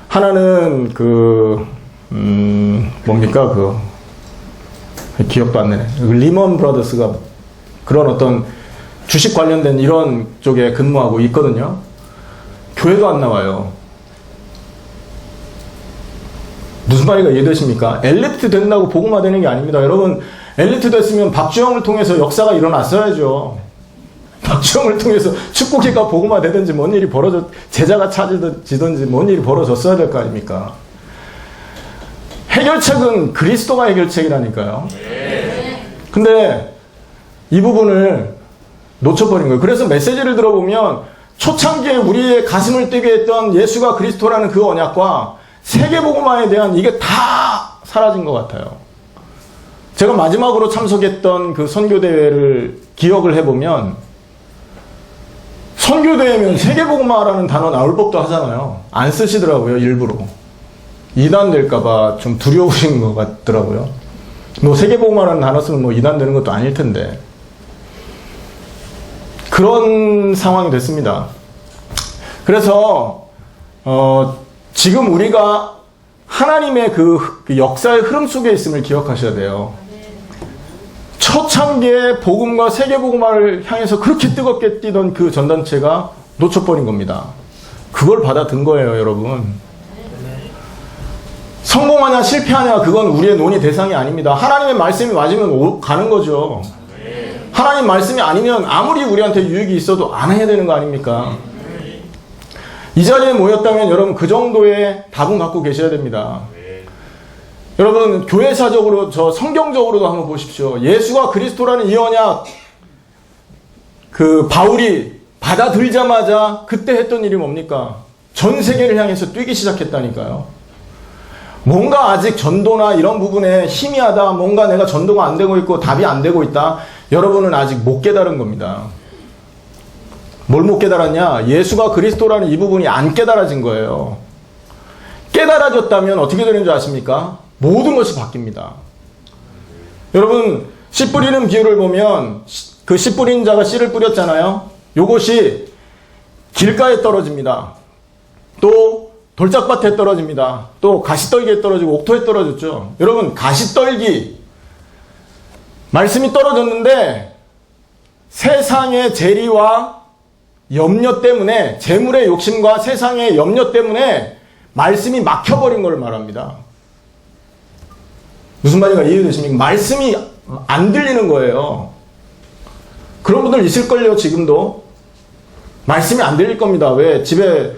하나는 뭡니까 기억도 안 나네. 리먼 브라더스가 그런 어떤 주식 관련된 이런 쪽에 근무하고 있거든요. 교회도 안 나와요. 무슨 말인가 이해되십니까? 엘리트 된다고 복음화되는 게 아닙니다. 여러분 엘리트 됐으면 박주영을 통해서 역사가 일어났어야죠. 박주영을 통해서 축복기가 복음화 되든지 뭔 일이 제자가 찾아지든지 뭔 일이 벌어졌어야 될 거 아닙니까? 해결책은 그리스도가 해결책이라니까요. 근데 이 부분을 놓쳐버린 거예요. 그래서 메시지를 들어보면 초창기에 우리의 가슴을 뛰게 했던 예수가 그리스도라는 그 언약과 세계복음화에 대한 이게 다 사라진 것 같아요. 제가 마지막으로 참석했던 그 선교대회를 기억을 해보면 선교대회면 세계복음화라는 단어 나올 법도 하잖아요. 안 쓰시더라고요. 일부러. 이단될까봐 좀 두려우신 것 같더라고요. 뭐 세계복음화라는 단어 쓰면 뭐 이단되는 것도 아닐 텐데 그런 상황이 됐습니다. 그래서 지금 우리가 하나님의 그 역사의 흐름 속에 있음을 기억하셔야 돼요. 초창기에 복음과 세계복음화를 향해서 그렇게 뜨겁게 뛰던 그 전단체가 놓쳐버린 겁니다. 그걸 받아든 거예요, 여러분. 성공하냐 실패하냐 그건 우리의 논의 대상이 아닙니다. 하나님의 말씀이 맞으면 가는 거죠. 하나님 말씀이 아니면 아무리 우리한테 유익이 있어도 안 해야 되는 거 아닙니까? 이 자리에 모였다면 여러분 그 정도의 답은 갖고 계셔야 됩니다. 여러분 교회사적으로 성경적으로도 한번 보십시오. 예수가 그리스도라는 이 언약 그 바울이 받아들자마자 그때 했던 일이 뭡니까? 전 세계를 향해서 뛰기 시작했다니까요. 뭔가 아직 전도나 이런 부분에 희미하다, 뭔가 내가 전도가 안 되고 있고 답이 안 되고 있다. 여러분은 아직 못 깨달은 겁니다. 뭘 못 깨달았냐? 예수가 그리스도라는 이 부분이 안 깨달아진 거예요. 깨달아졌다면 어떻게 되는 줄 아십니까? 모든 것이 바뀝니다. 여러분 씨 뿌리는 비유를 보면 그 씨 뿌린 자가 씨를 뿌렸잖아요. 요것이 길가에 떨어집니다. 또 돌짝밭에 떨어집니다. 또 가시떨기에 떨어지고 옥토에 떨어졌죠. 여러분 가시떨기 말씀이 떨어졌는데 세상의 재리와 염려 때문에 재물의 욕심과 세상의 염려 때문에 말씀이 막혀버린 걸 말합니다. 무슨 말인가 이해되십니까? 말씀이 안 들리는 거예요. 그런 분들 있을걸요. 지금도 말씀이 안 들릴 겁니다. 왜? 집에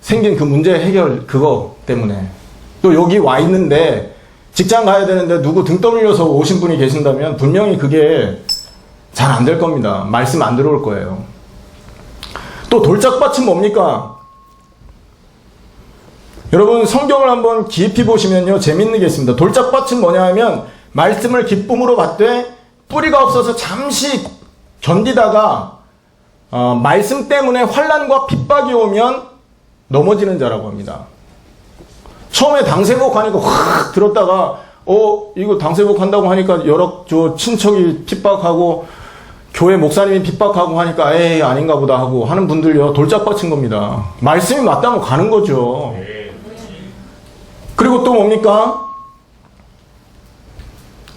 생긴 그 문제 해결 그거 때문에. 또 여기 와 있는데 직장 가야 되는데 누구 등 떠밀려서 오신 분이 계신다면 분명히 그게 잘 안 될 겁니다. 말씀 안 들어올 거예요. 또 돌짝밭은 뭡니까? 여러분 성경을 한번 깊이 보시면요 재밌는 게 있습니다. 돌짝밭은 뭐냐 하면 말씀을 기쁨으로 받되 뿌리가 없어서 잠시 견디다가 말씀 때문에 환난과 핍박이 오면 넘어지는 자라고 합니다. 처음에 당세복 하니까 확 들었다가 이거 당세복 한다고 하니까 여러 친척이 핍박하고 교회 목사님이 핍박하고 하니까 에이 아닌가 보다 하고 하는 분들요 돌짝밭인 겁니다. 말씀이 맞다면 가는 거죠. 그리고 또 뭡니까?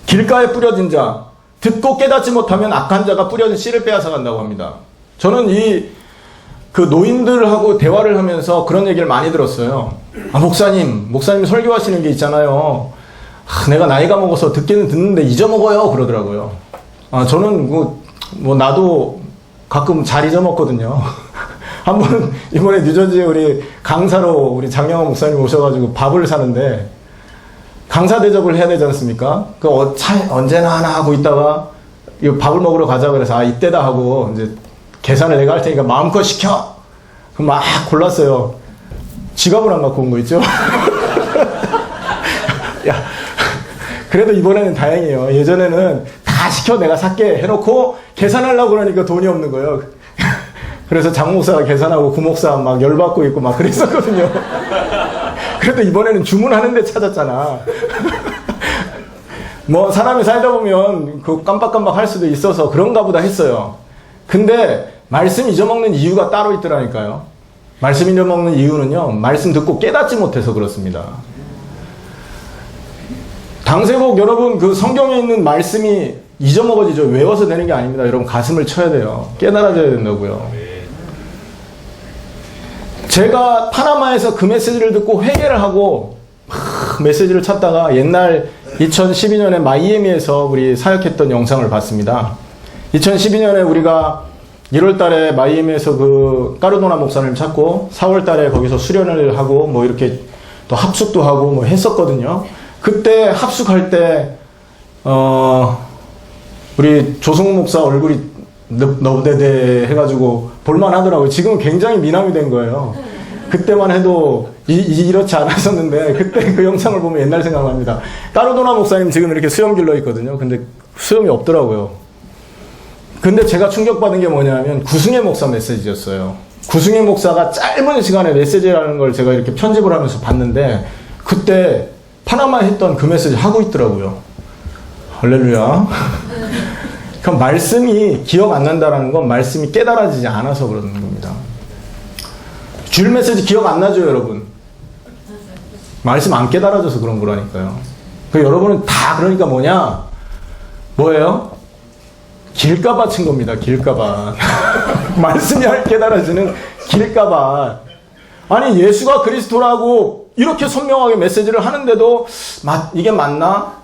길가에 뿌려진 자, 듣고 깨닫지 못하면 악한 자가 뿌려진 씨를 빼앗아 간다고 합니다. 저는 그 노인들하고 대화를 하면서 그런 얘기를 많이 들었어요. 목사님 설교하시는 게 있잖아요. 내가 나이가 먹어서 듣기는 듣는데 잊어먹어요. 그러더라고요. 저는 나도 가끔 잘 잊어먹거든요. 한번 이번에 뉴저지에 우리 강사로 우리 장영호 목사님 오셔가지고 밥을 사는데 강사 대접을 해야 되지 않습니까? 언제나 하나 하고 있다가 이거 밥을 먹으러 가자 그래서 이때다 하고 이제 계산을 내가 할 테니까 마음껏 시켜. 그럼 막 골랐어요. 지갑을 안 갖고 온 거 있죠? 야, 그래도 이번에는 다행이에요. 예전에는 다 시켜 내가 살게 해놓고 계산하려고 그러니까 돈이 없는 거예요. 그래서 장 목사가 계산하고 구 목사 막 열받고 있고 막 그랬었거든요. 그래도 이번에는 주문하는 데 찾았잖아. 사람이 살다 보면 그 깜빡깜빡 할 수도 있어서 그런가 보다 했어요. 근데 말씀 잊어먹는 이유가 따로 있더라니까요. 말씀 잊어먹는 이유는요, 말씀 듣고 깨닫지 못해서 그렇습니다. 당세복 여러분 그 성경에 있는 말씀이 잊어먹어지죠. 외워서 되는 게 아닙니다. 여러분 가슴을 쳐야 돼요. 깨달아져야 된다고요. 제가 파나마에서 그 메시지를 듣고 회개를 하고 메시지를 찾다가 옛날 2012년에 마이애미에서 우리 사역했던 영상을 봤습니다. 2012년에 우리가 1월 달에 마이애미에서 그 까르도나 목사님 찾고 4월 달에 거기서 수련을 하고 뭐 이렇게 또 합숙도 하고 뭐 했었거든요. 그때 합숙할 때 우리 조성우 목사 얼굴이 너부대대 해가지고 볼만 하더라고요. 지금은 굉장히 미남이 된 거예요. 그때만 해도 이렇지 않았었는데 그때 그 영상을 보면 옛날 생각납니다. 까르도나 목사님 지금 이렇게 수염 길러 있거든요. 근데 수염이 없더라고요. 근데 제가 충격받은 게 뭐냐면 구승혜 목사 메시지였어요. 구승혜 목사가 짧은 시간에 메시지라는 걸 제가 이렇게 편집을 하면서 봤는데 그때 파나마 했던 그 메시지 하고 있더라고요. 할렐루야. 그럼 말씀이 기억 안 난다라는 건 말씀이 깨달아지지 않아서 그러는 겁니다. 주일 메시지 기억 안 나죠, 여러분? 말씀 안 깨달아져서 그런 거라니까요. 그 여러분은 다 그러니까 뭐예요? 길가봐 친 겁니다. 길가봐. 말씀이 안 깨달아지는 길가봐. 아니 예수가 그리스도라고 이렇게 선명하게 메시지를 하는데도 이게 맞나?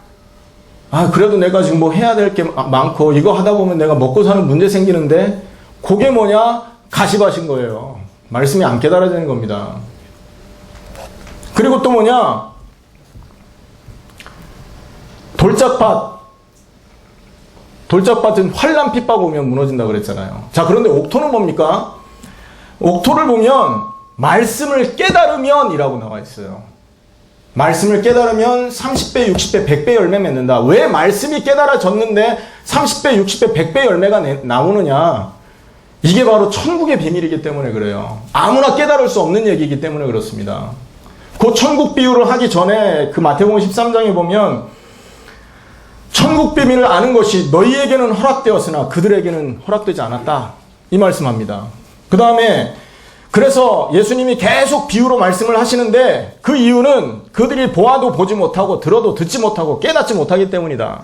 아 그래도 내가 지금 뭐 해야 될 게 많고 이거 하다 보면 내가 먹고 사는 문제 생기는데 그게 가시밭인 거예요. 말씀이 안 깨달아지는 겁니다. 그리고 또 돌짝밭은 환란 핍박 오면 무너진다고 그랬잖아요. 자, 그런데 옥토는 뭡니까? 옥토를 보면 말씀을 깨달으면 이라고 나와 있어요. 말씀을 깨달으면 30배, 60배, 100배 열매 맺는다. 왜 말씀이 깨달아졌는데 30배, 60배, 100배 열매가 나오느냐? 이게 바로 천국의 비밀이기 때문에 그래요. 아무나 깨달을 수 없는 얘기이기 때문에 그렇습니다. 그 천국 비유를 하기 전에 그 마태복음 13장에 보면 천국 비밀을 아는 것이 너희에게는 허락되었으나 그들에게는 허락되지 않았다. 이 말씀합니다. 그 다음에 그래서 예수님이 계속 비유로 말씀을 하시는데 그 이유는 그들이 보아도 보지 못하고 들어도 듣지 못하고 깨닫지 못하기 때문이다.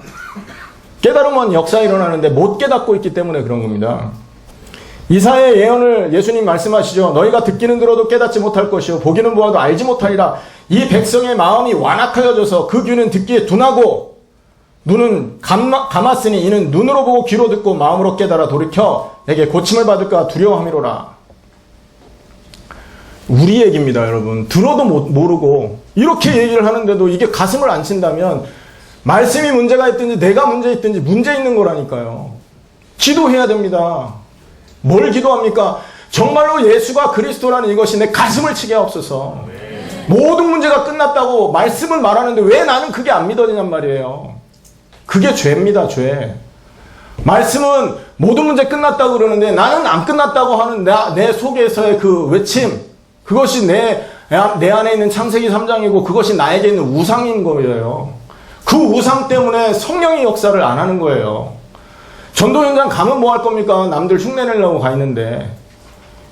깨달으면 역사가 일어나는데 못 깨닫고 있기 때문에 그런 겁니다. 이사야의 예언을 예수님 말씀하시죠. 너희가 듣기는 들어도 깨닫지 못할 것이요 보기는 보아도 알지 못하리라. 이 백성의 마음이 완악하여져서 그 귀는 듣기에 둔하고 눈은 감았으니 이는 눈으로 보고 귀로 듣고 마음으로 깨달아 돌이켜 내게 고침을 받을까 두려워함이로라. 우리 얘기입니다, 여러분. 들어도 모르고 이렇게 얘기를 하는데도 이게 가슴을 안 친다면 말씀이 문제가 있든지 내가 문제 있든지 문제 있는 거라니까요. 기도해야 됩니다. 뭘 기도합니까? 정말로 예수가 그리스도라는 이것이 내 가슴을 치게 하옵소서. 모든 문제가 끝났다고 말씀을 말하는데 왜 나는 그게 안 믿어지냔 말이에요. 그게 죄입니다, 죄. 말씀은 모든 문제 끝났다고 그러는데 나는 안 끝났다고 하는 내 속에서의 그 외침, 그것이 내 안에 있는 창세기 3장이고 그것이 나에게 있는 우상인 거예요. 그 우상 때문에 성령의 역사를 안 하는 거예요. 전도 현장 가면 뭐 할 겁니까? 남들 흉내내려고 가 있는데.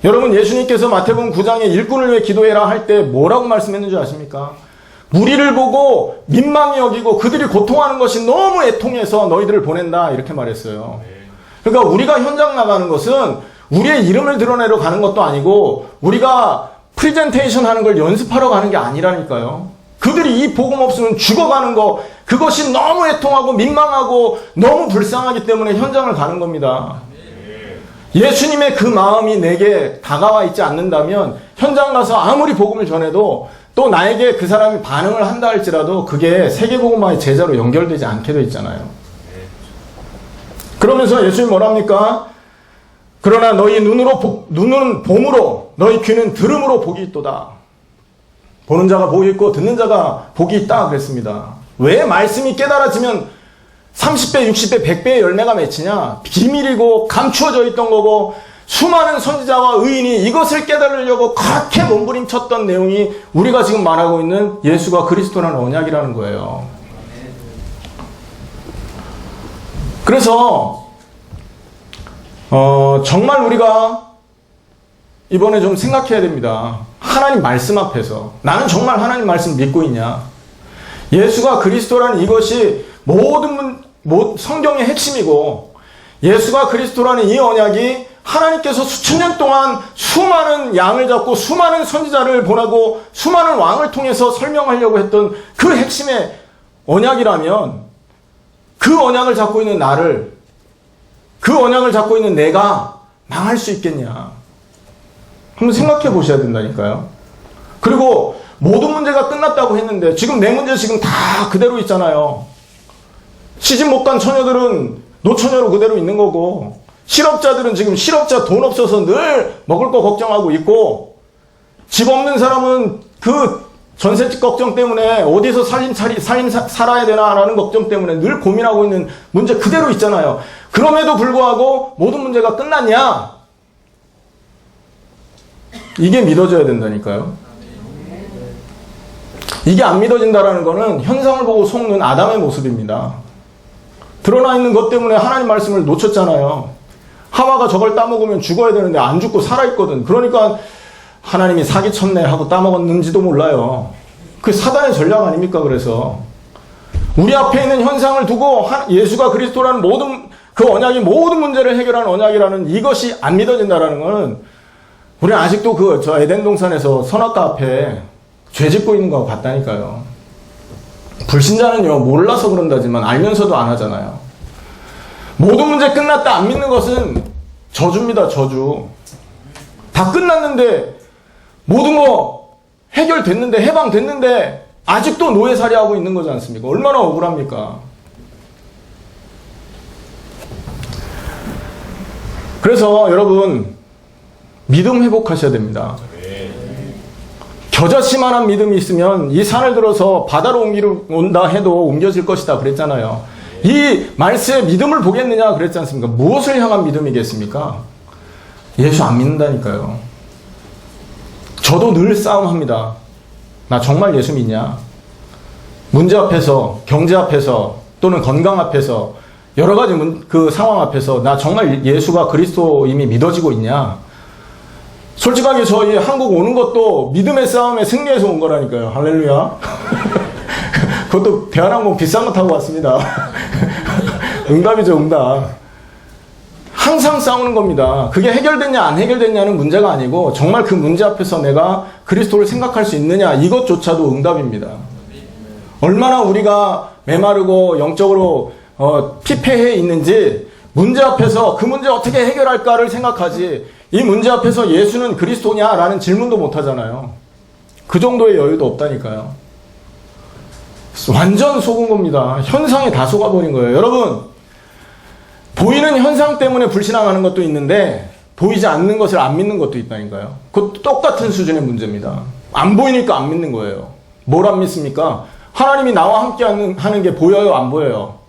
여러분, 예수님께서 마태복음 9장에 일꾼을 위해 기도해라 할 때 뭐라고 말씀했는지 아십니까? 무리를 보고 민망히 여기고 그들이 고통하는 것이 너무 애통해서 너희들을 보낸다 이렇게 말했어요. 그러니까 우리가 현장 나가는 것은 우리의 이름을 드러내러 가는 것도 아니고 우리가 프리젠테이션 하는 걸 연습하러 가는 게 아니라니까요. 그들이 이 복음 없으면 죽어가는 거, 그것이 너무 애통하고 민망하고 너무 불쌍하기 때문에 현장을 가는 겁니다. 예수님의 그 마음이 내게 다가와 있지 않는다면 현장 가서 아무리 복음을 전해도 또 나에게 그 사람이 반응을 한다 할지라도 그게 세계복음화의 제자로 연결되지 않게 돼 있잖아요. 그러면서 예수님 뭐랍니까? 그러나 너희 눈은 봄으로 너희 귀는 들음으로 복이 있도다. 보는 자가 복이 있고 듣는 자가 복이 있다 그랬습니다. 왜 말씀이 깨달아지면 30배, 60배, 100배의 열매가 맺히냐? 비밀이고 감추어져 있던 거고 수많은 선지자와 의인이 이것을 깨달으려고 그렇게 몸부림쳤던 내용이 우리가 지금 말하고 있는 예수가 그리스도라는 언약이라는 거예요. 그래서 정말 우리가 이번에 좀 생각해야 됩니다. 하나님 말씀 앞에서 나는 정말 하나님 말씀 믿고 있냐? 예수가 그리스도라는 이것이 성경의 핵심이고 예수가 그리스도라는 이 언약이 하나님께서 수천 년 동안 수많은 양을 잡고 수많은 선지자를 보내고 수많은 왕을 통해서 설명하려고 했던 그 핵심의 언약이라면 그 언약을 잡고 있는 나를 그 언약을 잡고 있는 내가 망할 수 있겠냐. 한번 생각해 보셔야 된다니까요. 그리고 모든 문제가 끝났다고 했는데 지금 내 문제 지금 다 그대로 있잖아요. 시집 못 간 처녀들은 노처녀로 그대로 있는 거고, 실업자들은 지금 실업자 돈 없어서 늘 먹을 거 걱정하고 있고, 집 없는 사람은 그 전세집 걱정 때문에 어디서 살아야 되나라는 걱정 때문에 늘 고민하고 있는 문제 그대로 있잖아요. 그럼에도 불구하고 모든 문제가 끝났냐? 이게 믿어져야 된다니까요. 이게 안 믿어진다라는 거는 현상을 보고 속는 아담의 모습입니다. 드러나 있는 것 때문에 하나님 말씀을 놓쳤잖아요. 하와가 저걸 따먹으면 죽어야 되는데 안 죽고 살아있거든. 그러니까 하나님이 사기쳤네 하고 따먹었는지도 몰라요. 그 사단의 전략 아닙니까? 그래서 우리 앞에 있는 현상을 두고 예수가 그리스도라는 모든 그 언약이 모든 문제를 해결하는 언약이라는 이것이 안 믿어진다라는 것은 우리는 아직도 저 에덴 동산에서 선악과 앞에 죄 짓고 있는 거하고 같다니까요. 불신자는요, 몰라서 그런다지만 알면서도 안 하잖아요. 모든 문제 끝났다 안 믿는 것은 저주입니다, 저주. 다 끝났는데 모든 거 해결됐는데, 해방됐는데 아직도 노예살이하고 있는 거지 않습니까? 얼마나 억울합니까? 그래서 여러분, 믿음 회복하셔야 됩니다. 겨자씨만한 믿음이 있으면 이 산을 들어서 바다로 온다 해도 옮겨질 것이다 그랬잖아요. 이 말씀에 믿음을 보겠느냐 그랬지 않습니까? 무엇을 향한 믿음이겠습니까? 예수 안 믿는다니까요. 저도 늘 싸움합니다. 나 정말 예수 믿냐? 문제 앞에서, 경제 앞에서, 또는 건강 앞에서, 여러 가지 그 상황 앞에서 나 정말 예수가 그리스도임이 믿어지고 있냐? 솔직하게 저희 한국 오는 것도 믿음의 싸움에 승리해서 온 거라니까요. 할렐루야. 그것도 대한항공 비싼 거 타고 왔습니다. 응답이죠, 응답. 항상 싸우는 겁니다. 그게 해결됐냐 안 해결됐냐는 문제가 아니고 정말 그 문제 앞에서 내가 그리스도를 생각할 수 있느냐 이것조차도 응답입니다. 얼마나 우리가 메마르고 영적으로 피폐해 있는지 문제 앞에서 그 문제 어떻게 해결할까를 생각하지 이 문제 앞에서 예수는 그리스도냐라는 질문도 못 하잖아요. 그 정도의 여유도 없다니까요. 완전 속은 겁니다. 현상에 다 속아버린 거예요. 여러분, 보이는 현상 때문에 불신앙하는 것도 있는데 보이지 않는 것을 안 믿는 것도 있다니까요. 그것도 똑같은 수준의 문제입니다. 안 보이니까 안 믿는 거예요. 뭘 안 믿습니까? 하나님이 나와 함께 하는 게 보여요, 안 보여요?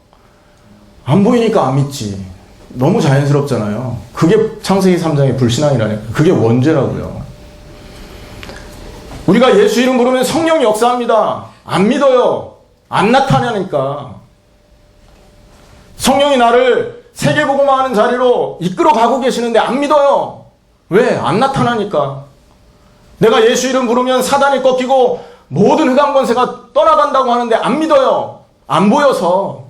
안 보이니까 안 믿지. 너무 자연스럽잖아요. 그게 창세기 3장의 불신앙이라니까. 그게 원죄라고요. 우리가 예수 이름 부르면 성령이 역사합니다. 안 믿어요. 안 나타나니까. 성령이 나를 세계복음화하는 자리로 이끌어 가고 계시는데 안 믿어요. 왜? 안 나타나니까. 내가 예수 이름 부르면 사단이 꺾이고 모든 흑암 권세가 떠나간다고 하는데 안 믿어요. 안 보여서.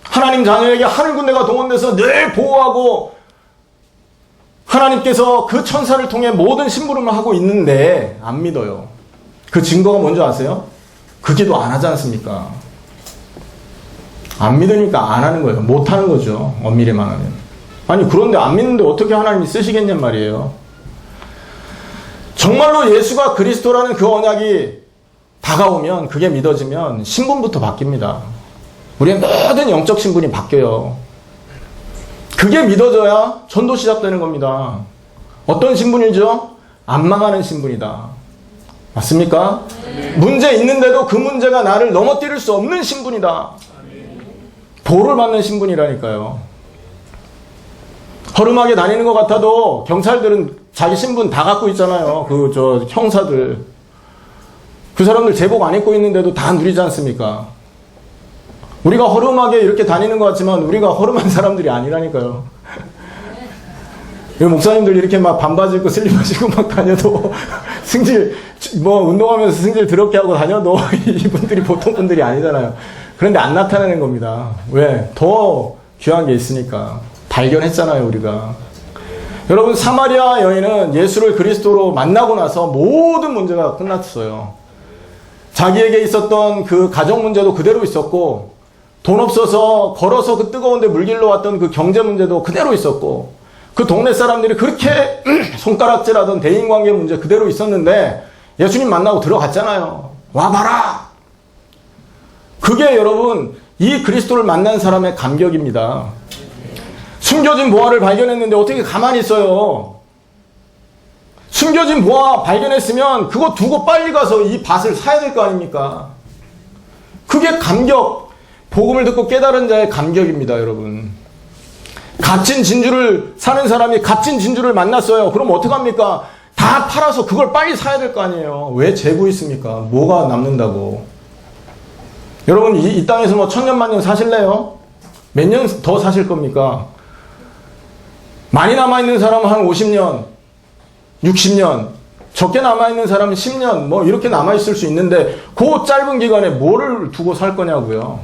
하나님 자녀에게 하늘 군대가 동원돼서 늘 보호하고 하나님께서 그 천사를 통해 모든 심부름을 하고 있는데 안 믿어요. 그 증거가 뭔지 아세요? 그 기도 안 하지 않습니까? 안 믿으니까 안 하는 거예요. 못 하는 거죠. 엄밀히 말하면. 아니 그런데 안 믿는데 어떻게 하나님이 쓰시겠냔 말이에요. 정말로 예수가 그리스도라는 그 언약이 다가오면 그게 믿어지면 신분부터 바뀝니다. 우리의 모든 영적 신분이 바뀌어요. 그게 믿어져야 전도 시작되는 겁니다. 어떤 신분이죠? 안 망하는 신분이다. 맞습니까? 문제 있는데도 그 문제가 나를 넘어뜨릴 수 없는 신분이다. 보호를 받는 신분이라니까요. 허름하게 다니는 것 같아도 경찰들은 자기 신분 다 갖고 있잖아요. 형사들. 그 사람들 제복 안 입고 있는데도 다 누리지 않습니까? 우리가 허름하게 이렇게 다니는 것 같지만 우리가 허름한 사람들이 아니라니까요. 목사님들 이렇게 막 반바지 입고 슬리퍼 신고 막 다녀도 승질 운동하면서 승질 더럽게 하고 다녀도 이분들이 보통 분들이 아니잖아요. 그런데 안 나타나는 겁니다. 왜? 더 귀한 게 있으니까. 발견했잖아요, 우리가. 여러분, 사마리아 여인은 예수를 그리스도로 만나고 나서 모든 문제가 끝났어요. 자기에게 있었던 그 가정 문제도 그대로 있었고 돈 없어서 걸어서 그 뜨거운데 물길로 왔던 그 경제 문제도 그대로 있었고, 그 동네 사람들이 그렇게 손가락질하던 대인관계 문제 그대로 있었는데 예수님 만나고 들어갔잖아요. 와봐라. 그게 여러분 이 그리스도를 만난 사람의 감격입니다. 숨겨진 보화를 발견했는데 어떻게 가만히 있어요? 숨겨진 보화 발견했으면 그거 두고 빨리 가서 이 밭을 사야 될 거 아닙니까? 그게 감격, 복음을 듣고 깨달은 자의 감격입니다, 여러분. 값진 진주를 사는 사람이 값진 진주를 만났어요. 그럼 어떡합니까? 다 팔아서 그걸 빨리 사야 될 거 아니에요. 왜 재고 있습니까? 뭐가 남는다고. 여러분 이 땅에서 뭐 천년만년 사실래요? 몇 년 더 사실 겁니까? 많이 남아있는 사람은 한 50년, 60년, 적게 남아있는 사람은 10년, 뭐 이렇게 남아있을 수 있는데 그 짧은 기간에 뭐를 두고 살 거냐고요.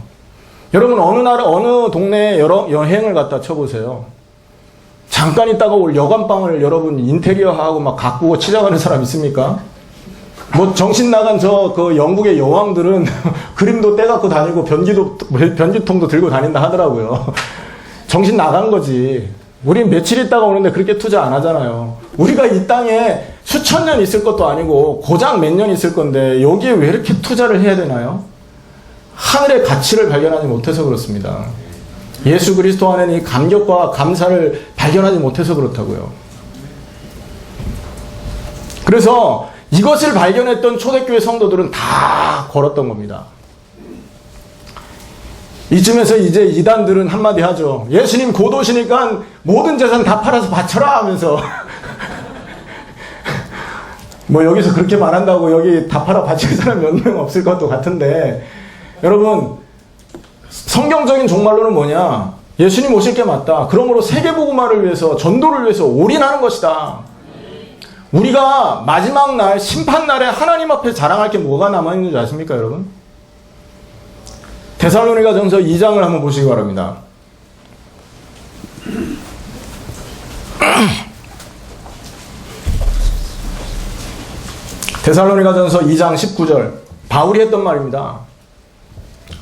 여러분 어느 나라, 어느 동네에 여행을 갔다 쳐보세요. 잠깐 있다가 올 여관방을 여러분 인테리어하고 막 가꾸고 치장하는 사람 있습니까? 뭐 정신 나간 그 영국의 여왕들은 그림도 떼갖고 다니고 변기통도 들고 다닌다 하더라고요. 정신 나간 거지. 우린 며칠 있다가 오는데 그렇게 투자 안 하잖아요. 우리가 이 땅에 수천 년 있을 것도 아니고 고작 몇 년 있을 건데 여기에 왜 이렇게 투자를 해야 되나요? 하늘의 가치를 발견하지 못해서 그렇습니다. 예수 그리스도 안에는 이 감격과 감사를 발견하지 못해서 그렇다고요. 그래서 이것을 발견했던 초대교회 성도들은 다 걸었던 겁니다. 이쯤에서 이제 이단들은 한마디 하죠. 예수님 곧 오시니까 모든 재산 다 팔아서 바쳐라 하면서 뭐 여기서 그렇게 말한다고 여기 다 팔아 바칠 사람 몇 명 없을 것도 같은데, 여러분 성경적인 종말론은 뭐냐? 예수님 오실 게 맞다. 그러므로 세계복음화를 위해서, 전도를 위해서 올인하는 것이다. 우리가 마지막 날, 심판날에 하나님 앞에 자랑할 게 뭐가 남아있는 줄 아십니까, 여러분? 데살로니가전서 2장을 한번 보시기 바랍니다. 데살로니가전서 2장 19절, 바울이 했던 말입니다.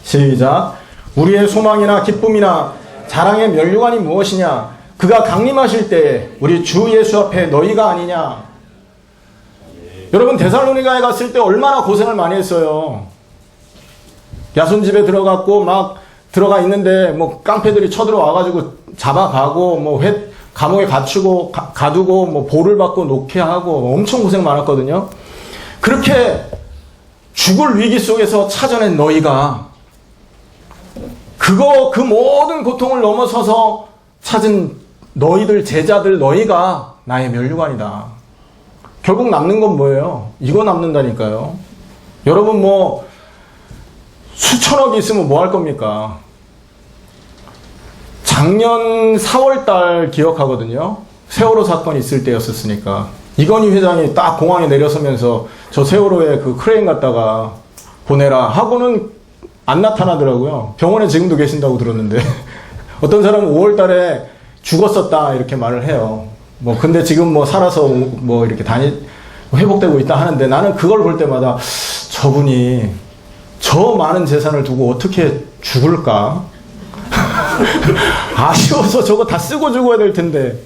시작. 우리의 소망이나 기쁨이나 자랑의 면류관이 무엇이냐? 그가 강림하실 때에 우리 주 예수 앞에 너희가 아니냐? 여러분 데살로니가에 갔을 때 얼마나 고생을 많이 했어요. 야손 집에 들어갔고 막 들어가 있는데 뭐 깡패들이 쳐들어와가지고 잡아가고 뭐 감옥에 가두고 뭐 볼을 받고 녹회하고 엄청 고생 많았거든요. 그렇게 죽을 위기 속에서 찾아낸 너희가 그 모든 고통을 넘어서서 찾은 너희들 제자들, 너희가 나의 면류관이다. 결국 남는 건 뭐예요? 이거 남는다니까요. 여러분 뭐 수천억이 있으면 뭐 할 겁니까? 작년 4월달 기억하거든요. 세월호 사건이 있을 때였었으니까 이건희 회장이 딱 공항에 내려서면서 저 세월호에 그 크레인 갖다가 보내라 하고는 안 나타나더라고요. 병원에 지금도 계신다고 들었는데 어떤 사람은 5월달에 죽었었다 이렇게 말을 해요. 뭐 근데 지금 뭐 살아서 뭐 이렇게 회복되고 있다 하는데, 나는 그걸 볼 때마다 저분이 저 많은 재산을 두고 어떻게 죽을까? 아쉬워서 저거 다 쓰고 죽어야 될 텐데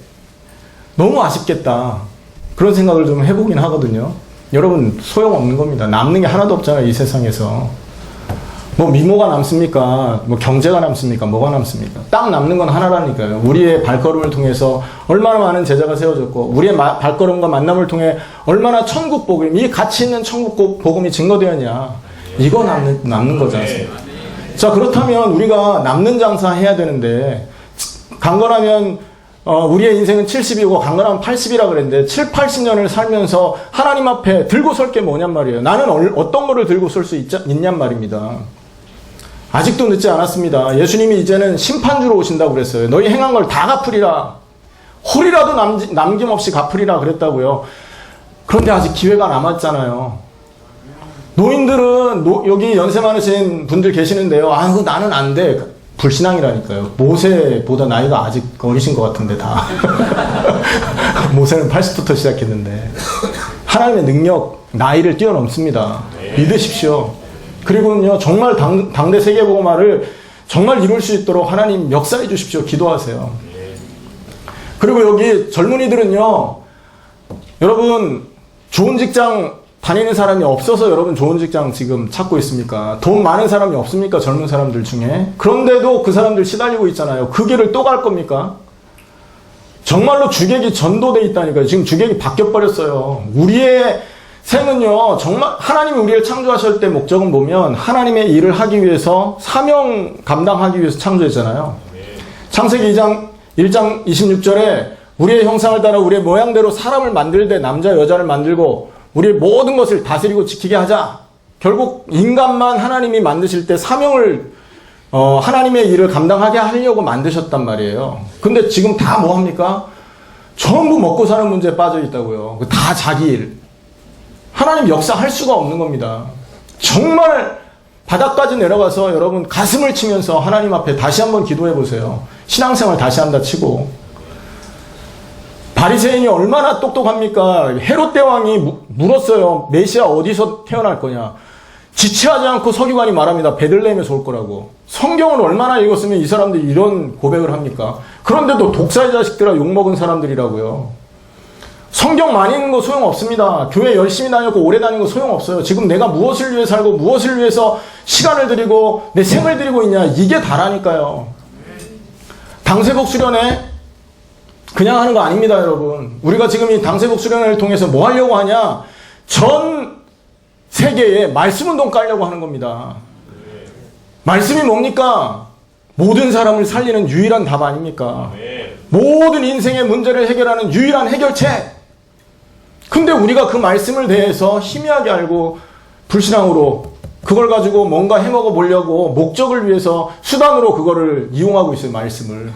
너무 아쉽겠다. 그런 생각을 좀 해보긴 하거든요. 여러분 소용없는 겁니다. 남는 게 하나도 없잖아요, 이 세상에서. 뭐 미모가 남습니까? 뭐 경제가 남습니까? 뭐가 남습니까? 딱 남는 건 하나라니까요. 우리의 발걸음을 통해서 얼마나 많은 제자가 세워졌고, 우리의 발걸음과 만남을 통해 얼마나 천국 복음, 이 가치 있는 천국 복음이 증거되었냐. 이거 남는 거지 않습니까? 자, 그렇다면 우리가 남는 장사 해야 되는데, 강건하면 우리의 인생은 70이고 강건하면 80이라 그랬는데 7, 80년을 살면서 하나님 앞에 들고 설 게 뭐냔 말이에요. 나는 어떤 거를 들고 설 수 있냔 말입니다. 아직도 늦지 않았습니다. 예수님이 이제는 심판주로 오신다고 그랬어요. 너희 행한 걸 다 갚으리라. 홀이라도 남김없이 갚으리라 그랬다고요. 그런데 아직 기회가 남았잖아요. 노인들은 여기 연세 많으신 분들 계시는데요. 그거 나는 안 돼. 불신앙이라니까요. 모세보다 나이가 아직 어리신 것 같은데 다. 모세는 80부터 시작했는데. 하나님의 능력, 나이를 뛰어넘습니다. 믿으십시오. 그리고는요, 정말 당대 세계복음화를 정말 이룰 수 있도록 하나님 역사해 주십시오. 기도하세요. 그리고 여기 젊은이들은요, 여러분 좋은 직장 다니는 사람이 없어서 여러분 좋은 직장 지금 찾고 있습니까? 돈 많은 사람이 없습니까? 젊은 사람들 중에. 그런데도 그 사람들 시달리고 있잖아요. 그 길을 또 갈 겁니까? 정말로 주객이 전도돼 있다니까요. 지금 주객이 바뀌어버렸어요. 우리의 생은요, 정말 하나님이 우리를 창조하실 때 목적은 보면 하나님의 일을 하기 위해서, 사명 감당하기 위해서 창조했잖아요. 창세기 1장 26절에 우리의 형상을 따라 우리의 모양대로 사람을 만들되 남자 여자를 만들고 우리의 모든 것을 다스리고 지키게 하자. 결국 인간만 하나님이 만드실 때 사명을 하나님의 일을 감당하게 하려고 만드셨단 말이에요. 근데 지금 다 뭐 합니까? 전부 먹고 사는 문제에 빠져 있다고요. 다 자기 일. 하나님 역사할 수가 없는 겁니다. 정말 바닥까지 내려가서 여러분 가슴을 치면서 하나님 앞에 다시 한번 기도해 보세요. 신앙생활 다시 한다 치고. 바리새인이 얼마나 똑똑합니까? 헤롯 대왕이 물었어요. 메시아 어디서 태어날 거냐? 지체하지 않고 서기관이 말합니다. 베들레헴에서 올 거라고. 성경을 얼마나 읽었으면 이 사람들이 이런 고백을 합니까? 그런데도 독사의 자식들아 욕먹은 사람들이라고요. 성경 많이 읽는 거 소용없습니다. 교회 열심히 다녔고 오래 다닌 거 소용없어요. 지금 내가 무엇을 위해 살고 무엇을 위해서 시간을 들이고 내 생을 들이고 있냐, 이게 다라니까요. 당세복 수련회 그냥 하는 거 아닙니다, 여러분. 우리가 지금 이 당세복 수련회를 통해서 뭐 하려고 하냐? 전 세계에 말씀운동 깔려고 하는 겁니다. 말씀이 뭡니까? 모든 사람을 살리는 유일한 답 아닙니까? 모든 인생의 문제를 해결하는 유일한 해결책. 근데 우리가 그 말씀을 대해서 희미하게 알고 불신앙으로 그걸 가지고 뭔가 해먹어 보려고 목적을 위해서 수단으로 그거를 이용하고 있어요, 말씀을.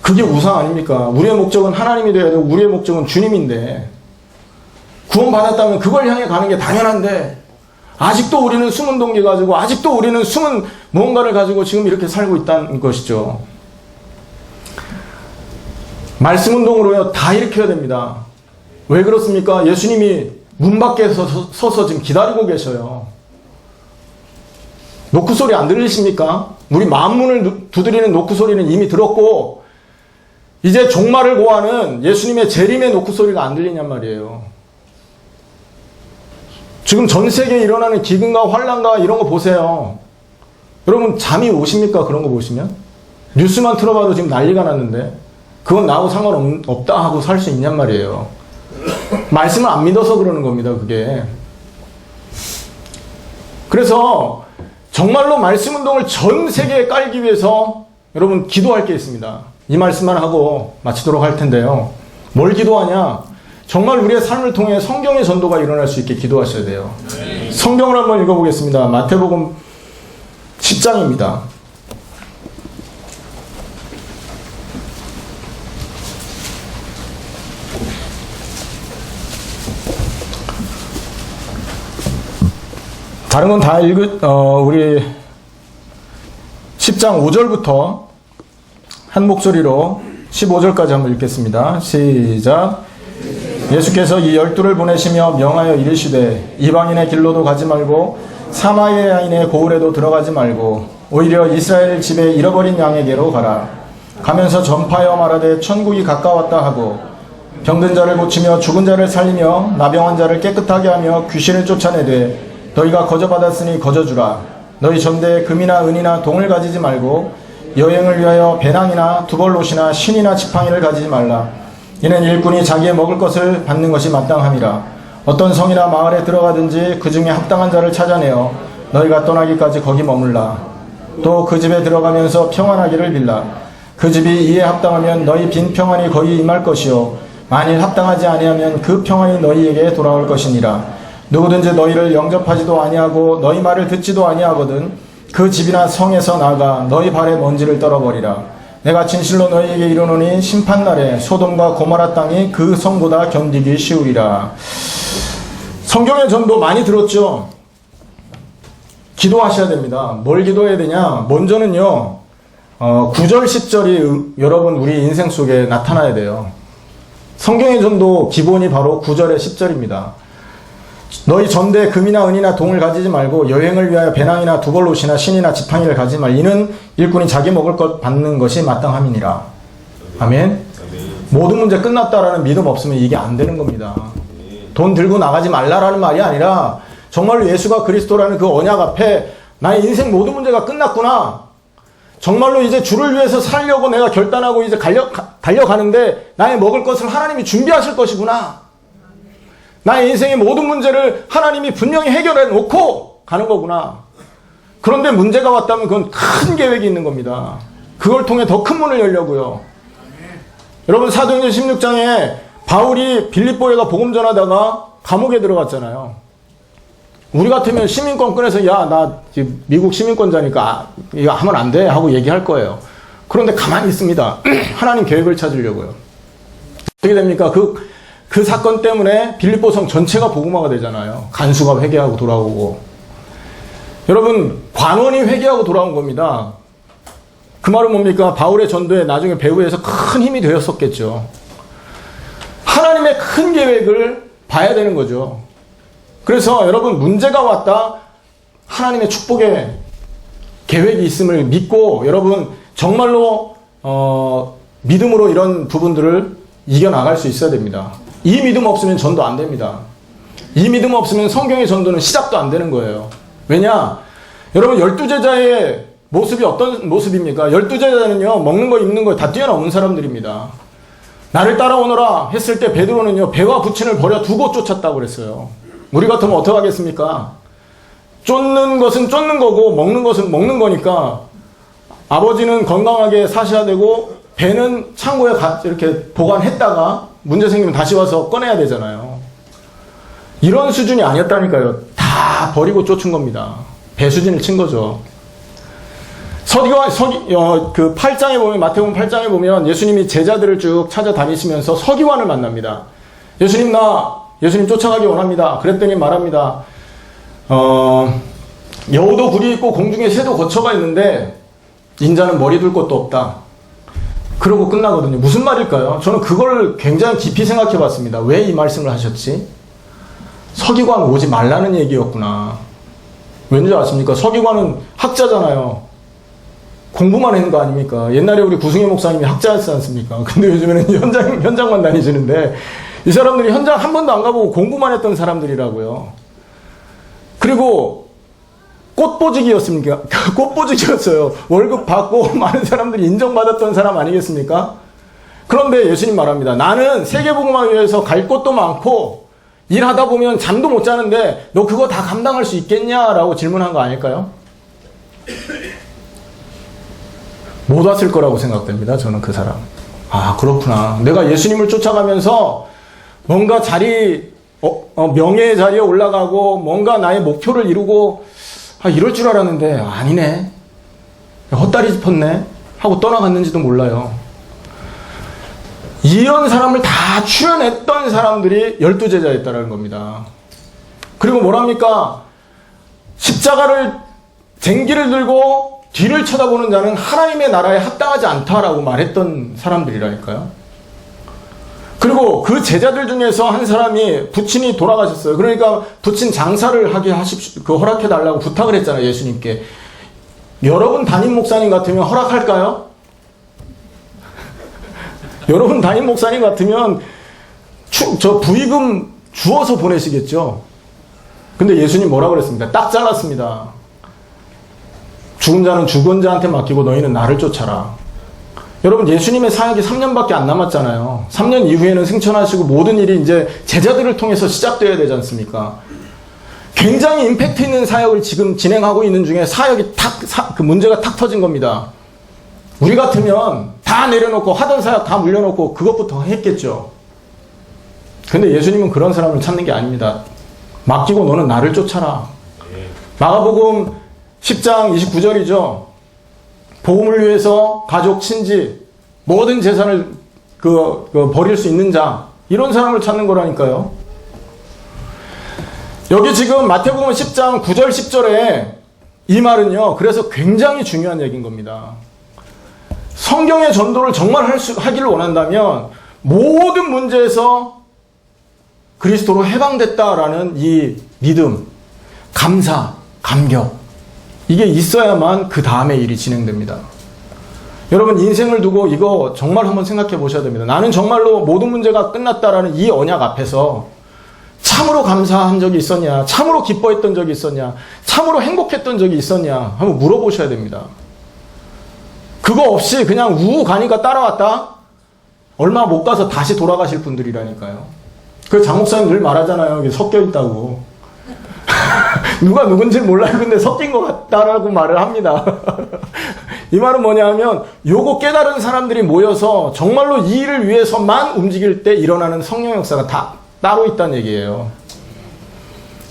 그게 우상 아닙니까? 우리의 목적은 하나님이 되어야 되고 우리의 목적은 주님인데, 구원받았다면 그걸 향해 가는 게 당연한데 아직도 우리는 숨은 동기 가지고, 아직도 우리는 숨은 무언가를 가지고 지금 이렇게 살고 있다는 것이죠. 말씀 운동으로요, 다 일으켜야 됩니다. 왜 그렇습니까? 예수님이 문 밖에 서서 지금 기다리고 계셔요. 노크 소리 안 들리십니까? 우리 만문을 두드리는 노크 소리는 이미 들었고, 이제 종말을 고하는 예수님의 재림의 노크 소리가 안 들리냔 말이에요. 지금 전 세계에 일어나는 기근과 환난과 이런 거 보세요. 여러분 잠이 오십니까? 그런 거 보시면? 뉴스만 틀어봐도 지금 난리가 났는데 그건 나하고 상관없다 하고 살 수 있냔 말이에요. 말씀을 안 믿어서 그러는 겁니다, 그게. 그래서 정말로 말씀 운동을 전 세계에 깔기 위해서 여러분 기도할 게 있습니다. 이 말씀만 하고 마치도록 할 텐데요. 뭘 기도하냐? 정말 우리의 삶을 통해 성경의 전도가 일어날 수 있게 기도하셔야 돼요. 성경을 한번 읽어보겠습니다. 마태복음 10장입니다. 다른 건 다 우리 10장 5절부터 한 목소리로 15절까지 한번 읽겠습니다. 시작. 예수께서 이 12를 보내시며 명하여 이르시되 이방인의 길로도 가지 말고 사마리아인의 고을에도 들어가지 말고 오히려 이스라엘 집에 잃어버린 양에게로 가라. 가면서 전파하여 말하되 천국이 가까웠다 하고 병든 자를 고치며 죽은 자를 살리며 나병한 자를 깨끗하게 하며 귀신을 쫓아내되 너희가 거저받았으니 거저주라. 너희 전대에 금이나 은이나 동을 가지지 말고 여행을 위하여 배낭이나 두벌옷이나 신이나 지팡이를 가지지 말라. 이는 일꾼이 자기의 먹을 것을 받는 것이 마땅함이라. 어떤 성이나 마을에 들어가든지 그 중에 합당한 자를 찾아내어 너희가 떠나기까지 거기 머물라. 또 그 집에 들어가면서 평안하기를 빌라. 그 집이 이에 합당하면 너희 빈 평안이 거기 임할 것이요 만일 합당하지 아니하면 그 평안이 너희에게 돌아올 것이니라. 누구든지 너희를 영접하지도 아니하고 너희 말을 듣지도 아니하거든 그 집이나 성에서 나가 너희 발에 먼지를 떨어버리라. 내가 진실로 너희에게 이르노니 심판날에 소돔과 고모라 땅이 그 성보다 견디기 쉬우리라. 성경의 전도 많이 들었죠? 기도하셔야 됩니다. 뭘 기도해야 되냐? 먼저는요, 9절 10절이 여러분 우리 인생 속에 나타나야 돼요. 성경의 전도 기본이 바로 9절에 10절입니다. 너희 전대에 금이나 은이나 동을 가지지 말고 여행을 위하여 배낭이나 두벌옷이나 신이나 지팡이를 가지지 말. 이는 일꾼이 자기 먹을 것 받는 것이 마땅함이니라. 아멘. 모든 문제 끝났다라는 믿음 없으면 이게 안 되는 겁니다. 돈 들고 나가지 말라라는 말이 아니라 정말로 예수가 그리스도라는 그 언약 앞에 나의 인생 모든 문제가 끝났구나. 정말로 이제 주를 위해서 살려고 내가 결단하고 이제 달려가는데 나의 먹을 것을 하나님이 준비하실 것이구나. 나의 인생의 모든 문제를 하나님이 분명히 해결해 놓고 가는 거구나. 그런데 문제가 왔다면 그건 큰 계획이 있는 겁니다. 그걸 통해 더 큰 문을 열려고요. 여러분 사도행전 16장에 바울이 빌립보에가 복음 전하다가 감옥에 들어갔잖아요. 우리 같으면 시민권 꺼내서 야, 나 미국 시민권자니까 이거 하면 안 돼 하고 얘기할 거예요. 그런데 가만히 있습니다. 하나님 계획을 찾으려고요. 어떻게 됩니까? 그 사건 때문에 빌립보 성 전체가 복음화가 되잖아요. 간수가 회개하고 돌아오고. 여러분 관원이 회개하고 돌아온 겁니다. 그 말은 뭡니까? 바울의 전도에 나중에 배후에서 큰 힘이 되었었겠죠. 하나님의 큰 계획을 봐야 되는 거죠. 그래서 여러분 문제가 왔다. 하나님의 축복의 계획이 있음을 믿고 여러분 정말로 믿음으로 이런 부분들을 이겨나갈 수 있어야 됩니다. 이 믿음 없으면 전도 안 됩니다. 이 믿음 없으면 성경의 전도는 시작도 안 되는 거예요. 왜냐? 여러분 12제자의 모습이 어떤 모습입니까? 12제자는요 먹는 거 입는 거 다 뛰어넘은 사람들입니다. 나를 따라오너라 했을 때 베드로는요 배와 부친을 버려 두고 쫓았다고 그랬어요. 우리 같으면 어떻게 하겠습니까? 쫓는 것은 쫓는 거고 먹는 것은 먹는 거니까 아버지는 건강하게 사셔야 되고 배는 창고에 이렇게 보관했다가 문제 생기면 다시 와서 꺼내야 되잖아요. 이런 수준이 아니었다니까요. 다 버리고 쫓은 겁니다. 배 수준을 친 거죠. 그 8장에 보면, 마태복음 8장에 보면 예수님이 제자들을 쭉 찾아다니시면서 서기관을 만납니다. 예수님 쫓아가기 원합니다. 그랬더니 말합니다. 여우도 굴이 있고 공중에 새도 거처가 있는데 인자는 머리 둘 곳도 없다. 그러고 끝나거든요. 무슨 말일까요? 저는 그걸 굉장히 깊이 생각해 봤습니다. 왜 이 말씀을 하셨지? 서기관 오지 말라는 얘기였구나. 왠지 아십니까? 서기관은 학자잖아요. 공부만 하는 거 아닙니까? 옛날에 우리 구승혜 목사님이 학자였지 않습니까? 근데 요즘에는 현장만 다니시는데 이 사람들이 현장 한 번도 안 가보고 공부만 했던 사람들이라고요. 그리고 꽃보직이었습니까? 꽃보직이었어요. 월급 받고 많은 사람들이 인정받았던 사람 아니겠습니까? 그런데 예수님 말합니다. 나는 세계복음화를 위해서 갈 곳도 많고 일하다 보면 잠도 못 자는데 너 그거 다 감당할 수 있겠냐라고 질문한 거 아닐까요? 못 왔을 거라고 생각됩니다. 저는 그 사람. 아 그렇구나. 내가 예수님을 쫓아가면서 뭔가 명예의 자리에 올라가고 뭔가 나의 목표를 이루고 이럴 줄 알았는데 아니네. 헛다리 짚었네 하고 떠나갔는지도 몰라요. 이런 사람을 다 출연했던 사람들이 12제자였다는 겁니다. 그리고 뭐랍니까? 십자가를 쟁기를 들고 뒤를 쳐다보는 자는 하나님의 나라에 합당하지 않다라고 말했던 사람들이라니까요. 그리고 그 제자들 중에서 한 사람이 부친이 돌아가셨어요. 그러니까 부친 장사를 하게 허락해 달라고 부탁을 했잖아요. 예수님께. 여러분 담임 목사님 같으면 허락할까요? 여러분 담임 목사님 같으면 저 부의금 주어서 보내시겠죠. 근데 예수님 뭐라고 그랬습니까? 딱 잘랐습니다. 죽은 자는 죽은 자한테 맡기고 너희는 나를 쫓아라. 여러분 예수님의 사역이 3년밖에 안 남았잖아요. 3년 이후에는 승천하시고 모든 일이 이제 제자들을 통해서 시작되어야 되지 않습니까? 굉장히 임팩트 있는 사역을 지금 진행하고 있는 중에 사역이 그 문제가 탁 터진 겁니다. 우리 같으면 다 내려놓고 하던 사역 다 물려놓고 그것부터 했겠죠. 근데 예수님은 그런 사람을 찾는 게 아닙니다. 맡기고 너는 나를 쫓아라. 마가복음 10장 29절이죠. 복음을 위해서 가족, 친지, 모든 재산을 버릴 수 있는 자, 이런 사람을 찾는 거라니까요. 여기 지금 마태복음 10장 9절 10절에 이 말은요. 그래서 굉장히 중요한 얘기인 겁니다. 성경의 전도를 정말 하기를 원한다면 모든 문제에서 그리스도로 해방됐다라는 이 믿음, 감사, 감격, 이게 있어야만 그 다음의 일이 진행됩니다. 여러분, 인생을 두고 이거 정말 한번 생각해 보셔야 됩니다. 나는 정말로 모든 문제가 끝났다라는 이 언약 앞에서 참으로 감사한 적이 있었냐? 참으로 기뻐했던 적이 있었냐? 참으로 행복했던 적이 있었냐? 한번 물어보셔야 됩니다. 그거 없이 그냥 우우 가니까 따라왔다? 얼마 못 가서 다시 돌아가실 분들이라니까요. 그 장 목사님 늘 말하잖아요. 이게 섞여 있다고. 누가 누군지 몰라요. 근데 섞인 것 같다라고 말을 합니다. 이 말은 뭐냐 하면 요거 깨달은 사람들이 모여서 정말로 이 일을 위해서만 움직일 때 일어나는 성령 역사가 다 따로 있다는 얘기예요.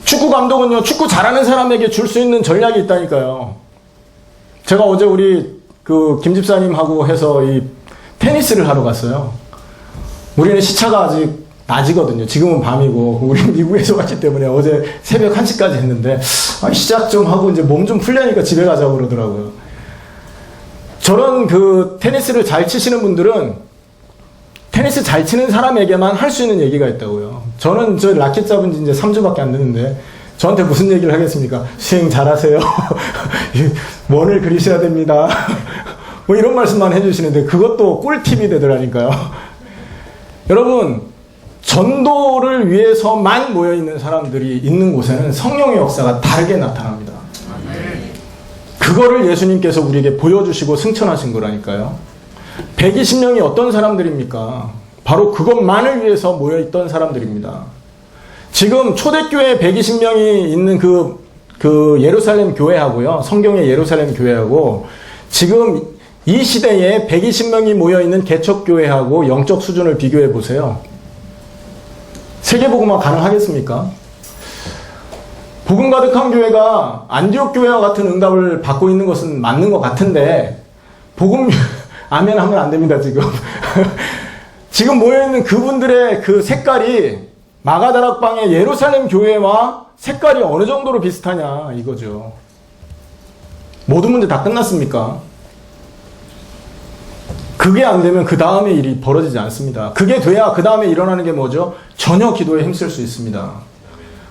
축구 감독은요, 축구 잘하는 사람에게 줄 수 있는 전략이 있다니까요. 제가 어제 우리 그 김 집사님하고 해서 이 테니스를 하러 갔어요. 우리는 시차가 아직 낮이거든요. 지금은 밤이고 우리 미국에서 왔기 때문에 어제 새벽 1시까지 했는데 시작 좀 하고 이제 몸 좀 풀려니까 집에 가자고 그러더라고요. 저런 그 테니스를 잘 치시는 분들은 테니스 잘 치는 사람에게만 할 수 있는 얘기가 있다고요. 저는 저 라켓 잡은 지 이제 3주밖에 안 됐는데 저한테 무슨 얘기를 하겠습니까? 스윙 잘하세요. 원을 그리셔야 됩니다. 뭐 이런 말씀만 해주시는데 그것도 꿀팁이 되더라니까요. 여러분, 전도를 위해서만 모여있는 사람들이 있는 곳에는 성령의 역사가 다르게 나타납니다. 그거를 예수님께서 우리에게 보여주시고 승천하신 거라니까요. 120명이 어떤 사람들입니까? 바로 그것만을 위해서 모여있던 사람들입니다. 지금 초대교회 120명이 있는 그 예루살렘 교회하고요, 성경의 예루살렘 교회하고 지금 이 시대에 120명이 모여있는 개척교회하고 영적 수준을 비교해 보세요. 세계복음화 가능하겠습니까? 복음 가득한 교회가 안디옥 교회와 같은 응답을 받고 있는 것은 맞는 것 같은데 복음 아멘 하면 안 됩니다. 지금 모여있는 그분들의 그 색깔이 마가다락방의 예루살렘 교회와 색깔이 어느 정도로 비슷하냐 이거죠. 모든 문제 다 끝났습니까? 그게 안 되면 그 다음에 일이 벌어지지 않습니다. 그게 돼야 그 다음에 일어나는 게 뭐죠? 전혀 기도에 힘쓸 수 있습니다.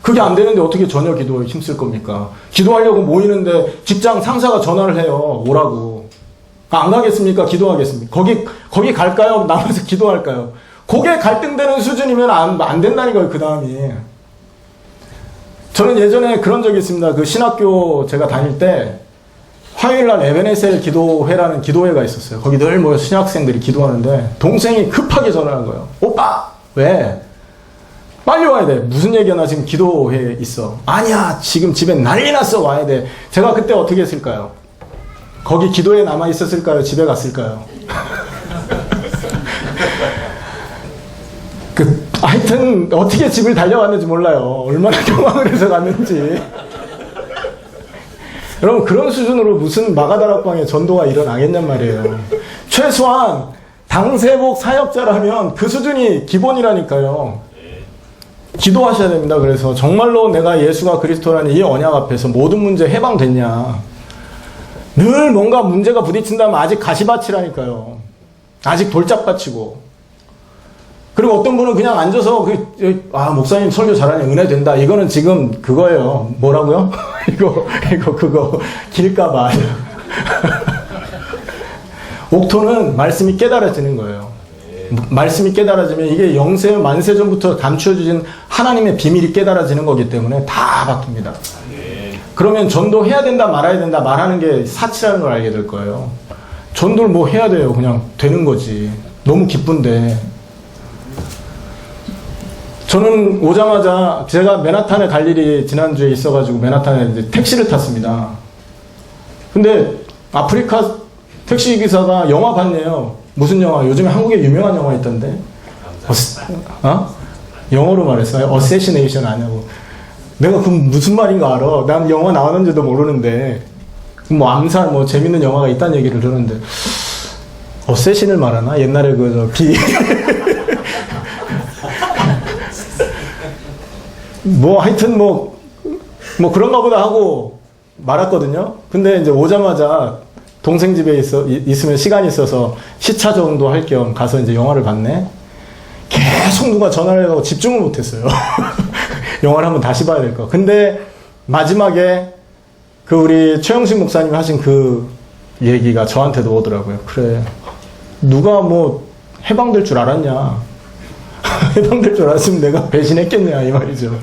그게 안 되는데 어떻게 전혀 기도에 힘쓸 겁니까? 기도하려고 모이는데 직장 상사가 전화를 해요. 오라고. 안 가겠습니까? 기도하겠습니까? 거기 갈까요? 남아서 기도할까요? 그게 갈등되는 수준이면 안 된다는 거예요, 그 다음이. 저는 예전에 그런 적이 있습니다. 그 신학교 제가 다닐 때 화요일날 에베네셀 기도회라는 기도회가 있었어요. 거기 늘 모여 신학생들이 기도하는데 동생이 급하게 전화한 거예요. 오빠! 왜? 빨리 와야 돼. 무슨 얘기야? 지금 기도회 있어. 아니야. 지금 집에 난리 났어. 와야 돼. 제가 그때 어떻게 했을까요? 거기 기도에 남아 있었을까요? 집에 갔을까요? 하여튼 어떻게 집을 달려갔는지 몰라요. 얼마나 경황을 해서 갔는지. 여러분, 그런 수준으로 무슨 마가다락방에 전도가 일어나겠냔 말이에요. 최소한 당세복 사역자라면 그 수준이 기본이라니까요. 기도하셔야 됩니다. 그래서 정말로 내가 예수가 그리스도라는 이 언약 앞에서 모든 문제 해방됐냐. 늘 뭔가 문제가 부딪힌다면 아직 가시밭이라니까요. 아직 돌짝밭이고. 그리고 어떤 분은 그냥 앉아서 목사님 설교 잘하네, 은혜 된다. 이거는 지금 그거예요. 뭐라고요? 그거 길까봐. 옥토는 말씀이 깨달아지는 거예요. 말씀이 깨달아지면 이게 영세 만세 전부터 감추어주신 하나님의 비밀이 깨달아지는 거기 때문에 다 바뀝니다. 그러면 전도해야 된다 말아야 된다 말하는 게 사치라는 걸 알게 될 거예요. 전도를 뭐 해야 돼요. 그냥 되는 거지. 너무 기쁜데. 저는 오자마자 제가 맨하탄에 갈 일이 지난주에 있어가지고 맨하탄에 이제 택시를 탔습니다. 근데 아프리카 택시기사가 영화 봤네요. 무슨 영화? 요즘에 한국에 유명한 영화 있던데. 영어로 말했어요. 어세시네이션 아냐고. 내가 그 무슨 말인가 알아. 난 영화 나왔는지도 모르는데 뭐 암살 뭐 재밌는 영화가 있다는 얘기를 들었는데 어세신을 말하나? 옛날에 뭐 하여튼 뭐 그런가 보다 하고 말았거든요. 근데 이제 오자마자 동생 집에 있으면 시간이 있어서 시차 정도 할 겸 가서 이제 영화를 봤네. 계속 누가 전화를 해가고 집중을 못했어요. 영화를 한번 다시 봐야 될 거. 근데 마지막에 그 우리 최영식 목사님이 하신 그 얘기가 저한테도 오더라고요. 그래, 누가 뭐 해방될 줄 알았냐? 해방될 줄 알았으면 내가 배신했겠냐 이 말이죠.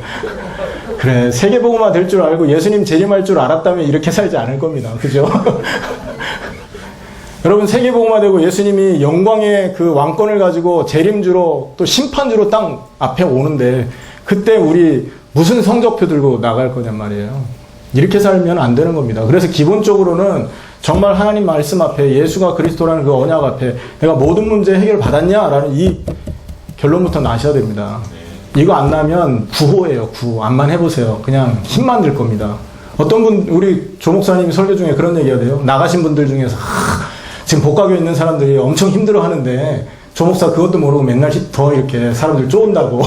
그래, 세계복음화 될 줄 알고 예수님 재림할 줄 알았다면 이렇게 살지 않을 겁니다. 그죠? 여러분, 세계복음화 되고 예수님이 영광의 그 왕권을 가지고 재림주로 또 심판주로 땅 앞에 오는데 그때 우리 무슨 성적표 들고 나갈 거냔 말이에요. 이렇게 살면 안 되는 겁니다. 그래서 기본적으로는 정말 하나님 말씀 앞에 예수가 그리스도라는 그 언약 앞에 내가 모든 문제 해결 받았냐라는 이 결론부터 나셔야 됩니다. 이거 안 나면 구호예요. 구호. 암만 해보세요. 그냥 힘만 들 겁니다. 어떤 분, 우리 조 목사님 설교 중에 그런 얘기가 돼요. 나가신 분들 중에서 지금 복가교에 있는 사람들이 엄청 힘들어 하는데 조 목사 그것도 모르고 맨날 더 이렇게 사람들 쪼은다고.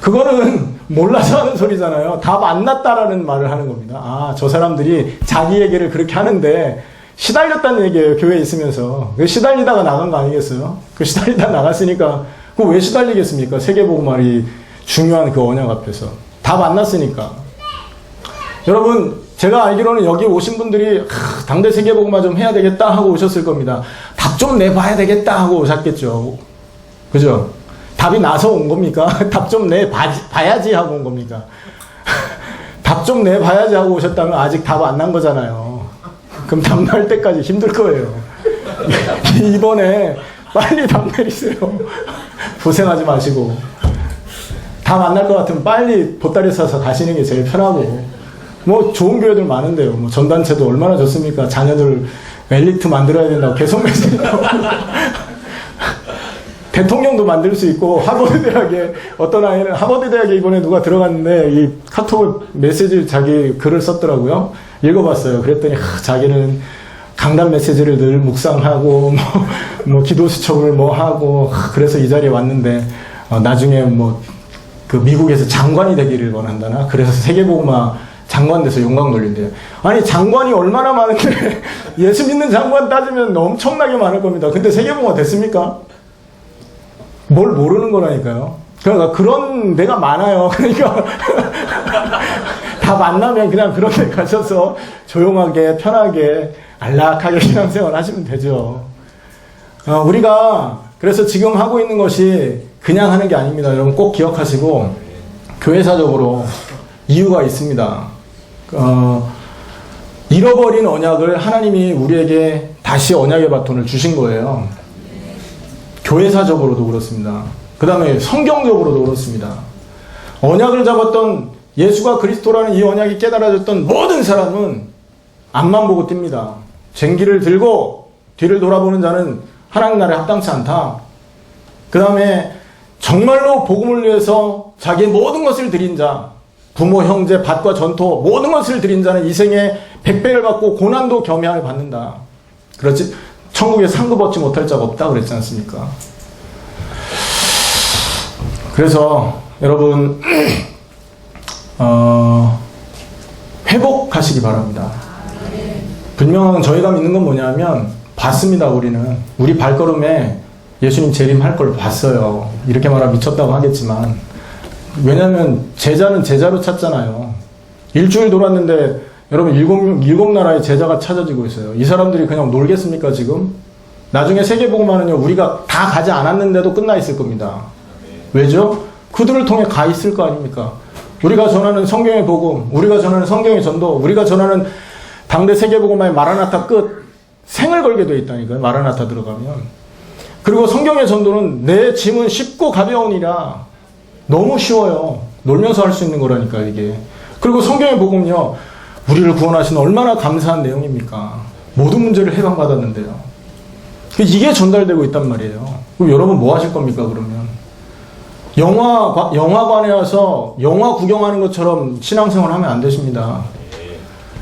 그거는 몰라서 하는 소리잖아요. 답 안 났다라는 말을 하는 겁니다. 아, 저 사람들이 자기 얘기를 그렇게 하는데 시달렸다는 얘기예요. 교회에 있으면서. 시달리다가 나간 거 아니겠어요? 그 시달리다 나갔으니까 그거 왜 시달리겠습니까? 세계복음화이 중요한 그 언약 앞에서. 답 안 났으니까. 여러분, 제가 알기로는 여기 오신 분들이 당대 세계복음화 좀 해야 되겠다 하고 오셨을 겁니다. 답 좀 내봐야 되겠다 하고 오셨겠죠. 그죠? 답이 나서 온 겁니까? 답 좀 내봐야지 하고 온 겁니까? 답 좀 내봐야지 하고 오셨다면 아직 답 안 난 거잖아요. 그럼 답 날 때까지 힘들 거예요. 이번에 빨리 답 내리세요. 고생하지 마시고. 답 안 날 것 같으면 빨리 보따리 싸서 가시는 게 제일 편하고. 뭐 좋은 교회들 많은데요. 뭐 전단체도 얼마나 좋습니까? 자녀들 엘리트 만들어야 된다고 계속 메시지하고. 대통령도 만들 수 있고, 하버드 대학에, 어떤 아이는 하버드 대학에 이번에 누가 들어갔는데, 이 카톡 메시지 자기 글을 썼더라고요. 읽어봤어요. 그랬더니, 자기는 강단 메시지를 늘 묵상하고, 뭐 기도 수첩을 뭐 하고, 그래서 이 자리에 왔는데, 나중에 뭐, 그 미국에서 장관이 되기를 원한다나? 그래서 세계복음화 장관 돼서 영광 돌린대요. 아니, 장관이 얼마나 많은데, 예수 믿는 장관 따지면 엄청나게 많을 겁니다. 근데 세계복음화 됐습니까? 뭘 모르는 거라니까요. 그러니까 그런 데가 많아요. 그러니까 다 만나면 그냥 그런 데 가셔서 조용하게 편하게 안락하게 신앙생활 하시면 되죠. 우리가 그래서 지금 하고 있는 것이 그냥 하는 게 아닙니다. 여러분 꼭 기억하시고 교회사적으로 이유가 있습니다. 잃어버린 언약을 하나님이 우리에게 다시 언약의 바톤을 주신 거예요. 교회사적으로도 그렇습니다. 그 다음에 성경적으로도 그렇습니다. 언약을 잡았던 예수가 그리스도라는 이 언약이 깨달아졌던 모든 사람은 앞만 보고 뜁니다. 쟁기를 들고 뒤를 돌아보는 자는 하나님 나라에 합당치 않다. 그 다음에 정말로 복음을 위해서 자기의 모든 것을 드린 자, 부모, 형제, 밭과 전토 모든 것을 드린 자는 이 생에 100배를 받고 고난도 겸양을 받는다. 그렇지? 천국에 상급 얻지 못할 자가 없다 그랬지 않습니까? 그래서 여러분 회복하시기 바랍니다. 분명한 저희가 믿는 건 뭐냐면 봤습니다. 우리는 우리 발걸음에 예수님 재림할 걸 봤어요. 이렇게 말하면 미쳤다고 하겠지만 왜냐하면 제자는 제자로 찾잖아요. 일주일 돌았는데 여러분 일곱 나라의 제자가 찾아지고 있어요. 이 사람들이 그냥 놀겠습니까 지금? 나중에 세계복음화는요 우리가 다 가지 않았는데도 끝나 있을 겁니다. 왜죠? 그들을 통해 가 있을 거 아닙니까? 우리가 전하는 성경의 복음, 우리가 전하는 성경의 전도, 우리가 전하는 당대 세계복음화의 마라나타 끝 생을 걸게 돼 있다니까요. 마라나타 들어가면. 그리고 성경의 전도는 내 짐은 쉽고 가벼우니라. 너무 쉬워요. 놀면서 할 수 있는 거라니까 이게. 그리고 성경의 복음요 우리를 구원하신 얼마나 감사한 내용입니까? 모든 문제를 해방받았는데요. 이게 전달되고 있단 말이에요. 그럼 여러분 뭐 하실 겁니까 그러면? 영화관에 와서 영화 구경하는 것처럼 신앙생활 하면 안 되십니다.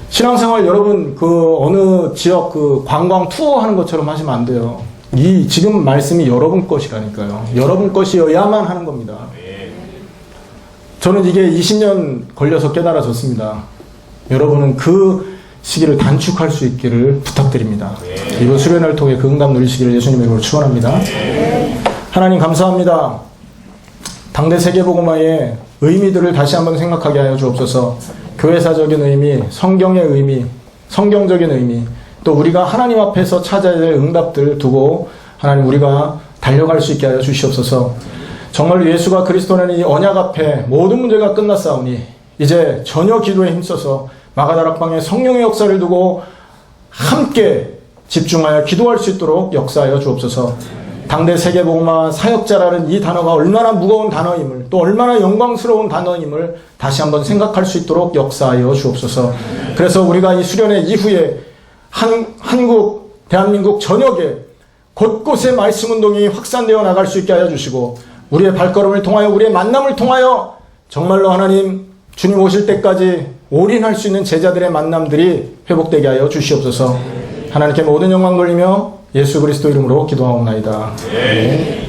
신앙생활 여러분 그 어느 지역 그 관광 투어 하는 것처럼 하시면 안 돼요. 이 지금 말씀이 여러분 것이라니까요. 여러분 것이어야만 하는 겁니다. 저는 이게 20년 걸려서 깨달아졌습니다. 여러분은 그 시기를 단축할 수 있기를 부탁드립니다. 이번 수련회를 통해 그 응답 누리시기를 예수님의 이름으로 축원합니다. 하나님 감사합니다. 당대 세계복음화의 의미들을 다시 한번 생각하게 하여 주옵소서. 교회사적인 의미, 성경의 의미, 성경적인 의미, 또 우리가 하나님 앞에서 찾아야 될 응답들을 두고 하나님 우리가 달려갈 수 있게 하여 주시옵소서. 정말 예수가 그리스도라는 이 언약 앞에 모든 문제가 끝났사오니 이제 전혀 기도에 힘써서 마가다락방에 성령의 역사를 두고 함께 집중하여 기도할 수 있도록 역사하여 주옵소서. 당대 세계복음화 사역자라는 이 단어가 얼마나 무거운 단어임을, 또 얼마나 영광스러운 단어임을 다시 한번 생각할 수 있도록 역사하여 주옵소서. 그래서 우리가 이 수련회 이후에 한국, 대한민국 전역에 곳곳에 말씀운동이 확산되어 나갈 수 있게 하여 주시고, 우리의 발걸음을 통하여, 우리의 만남을 통하여 정말로 하나님 주님 오실 때까지 올인할 수 있는 제자들의 만남들이 회복되게 하여 주시옵소서. 하나님께 모든 영광 돌리며 예수 그리스도 이름으로 기도하옵나이다. 네.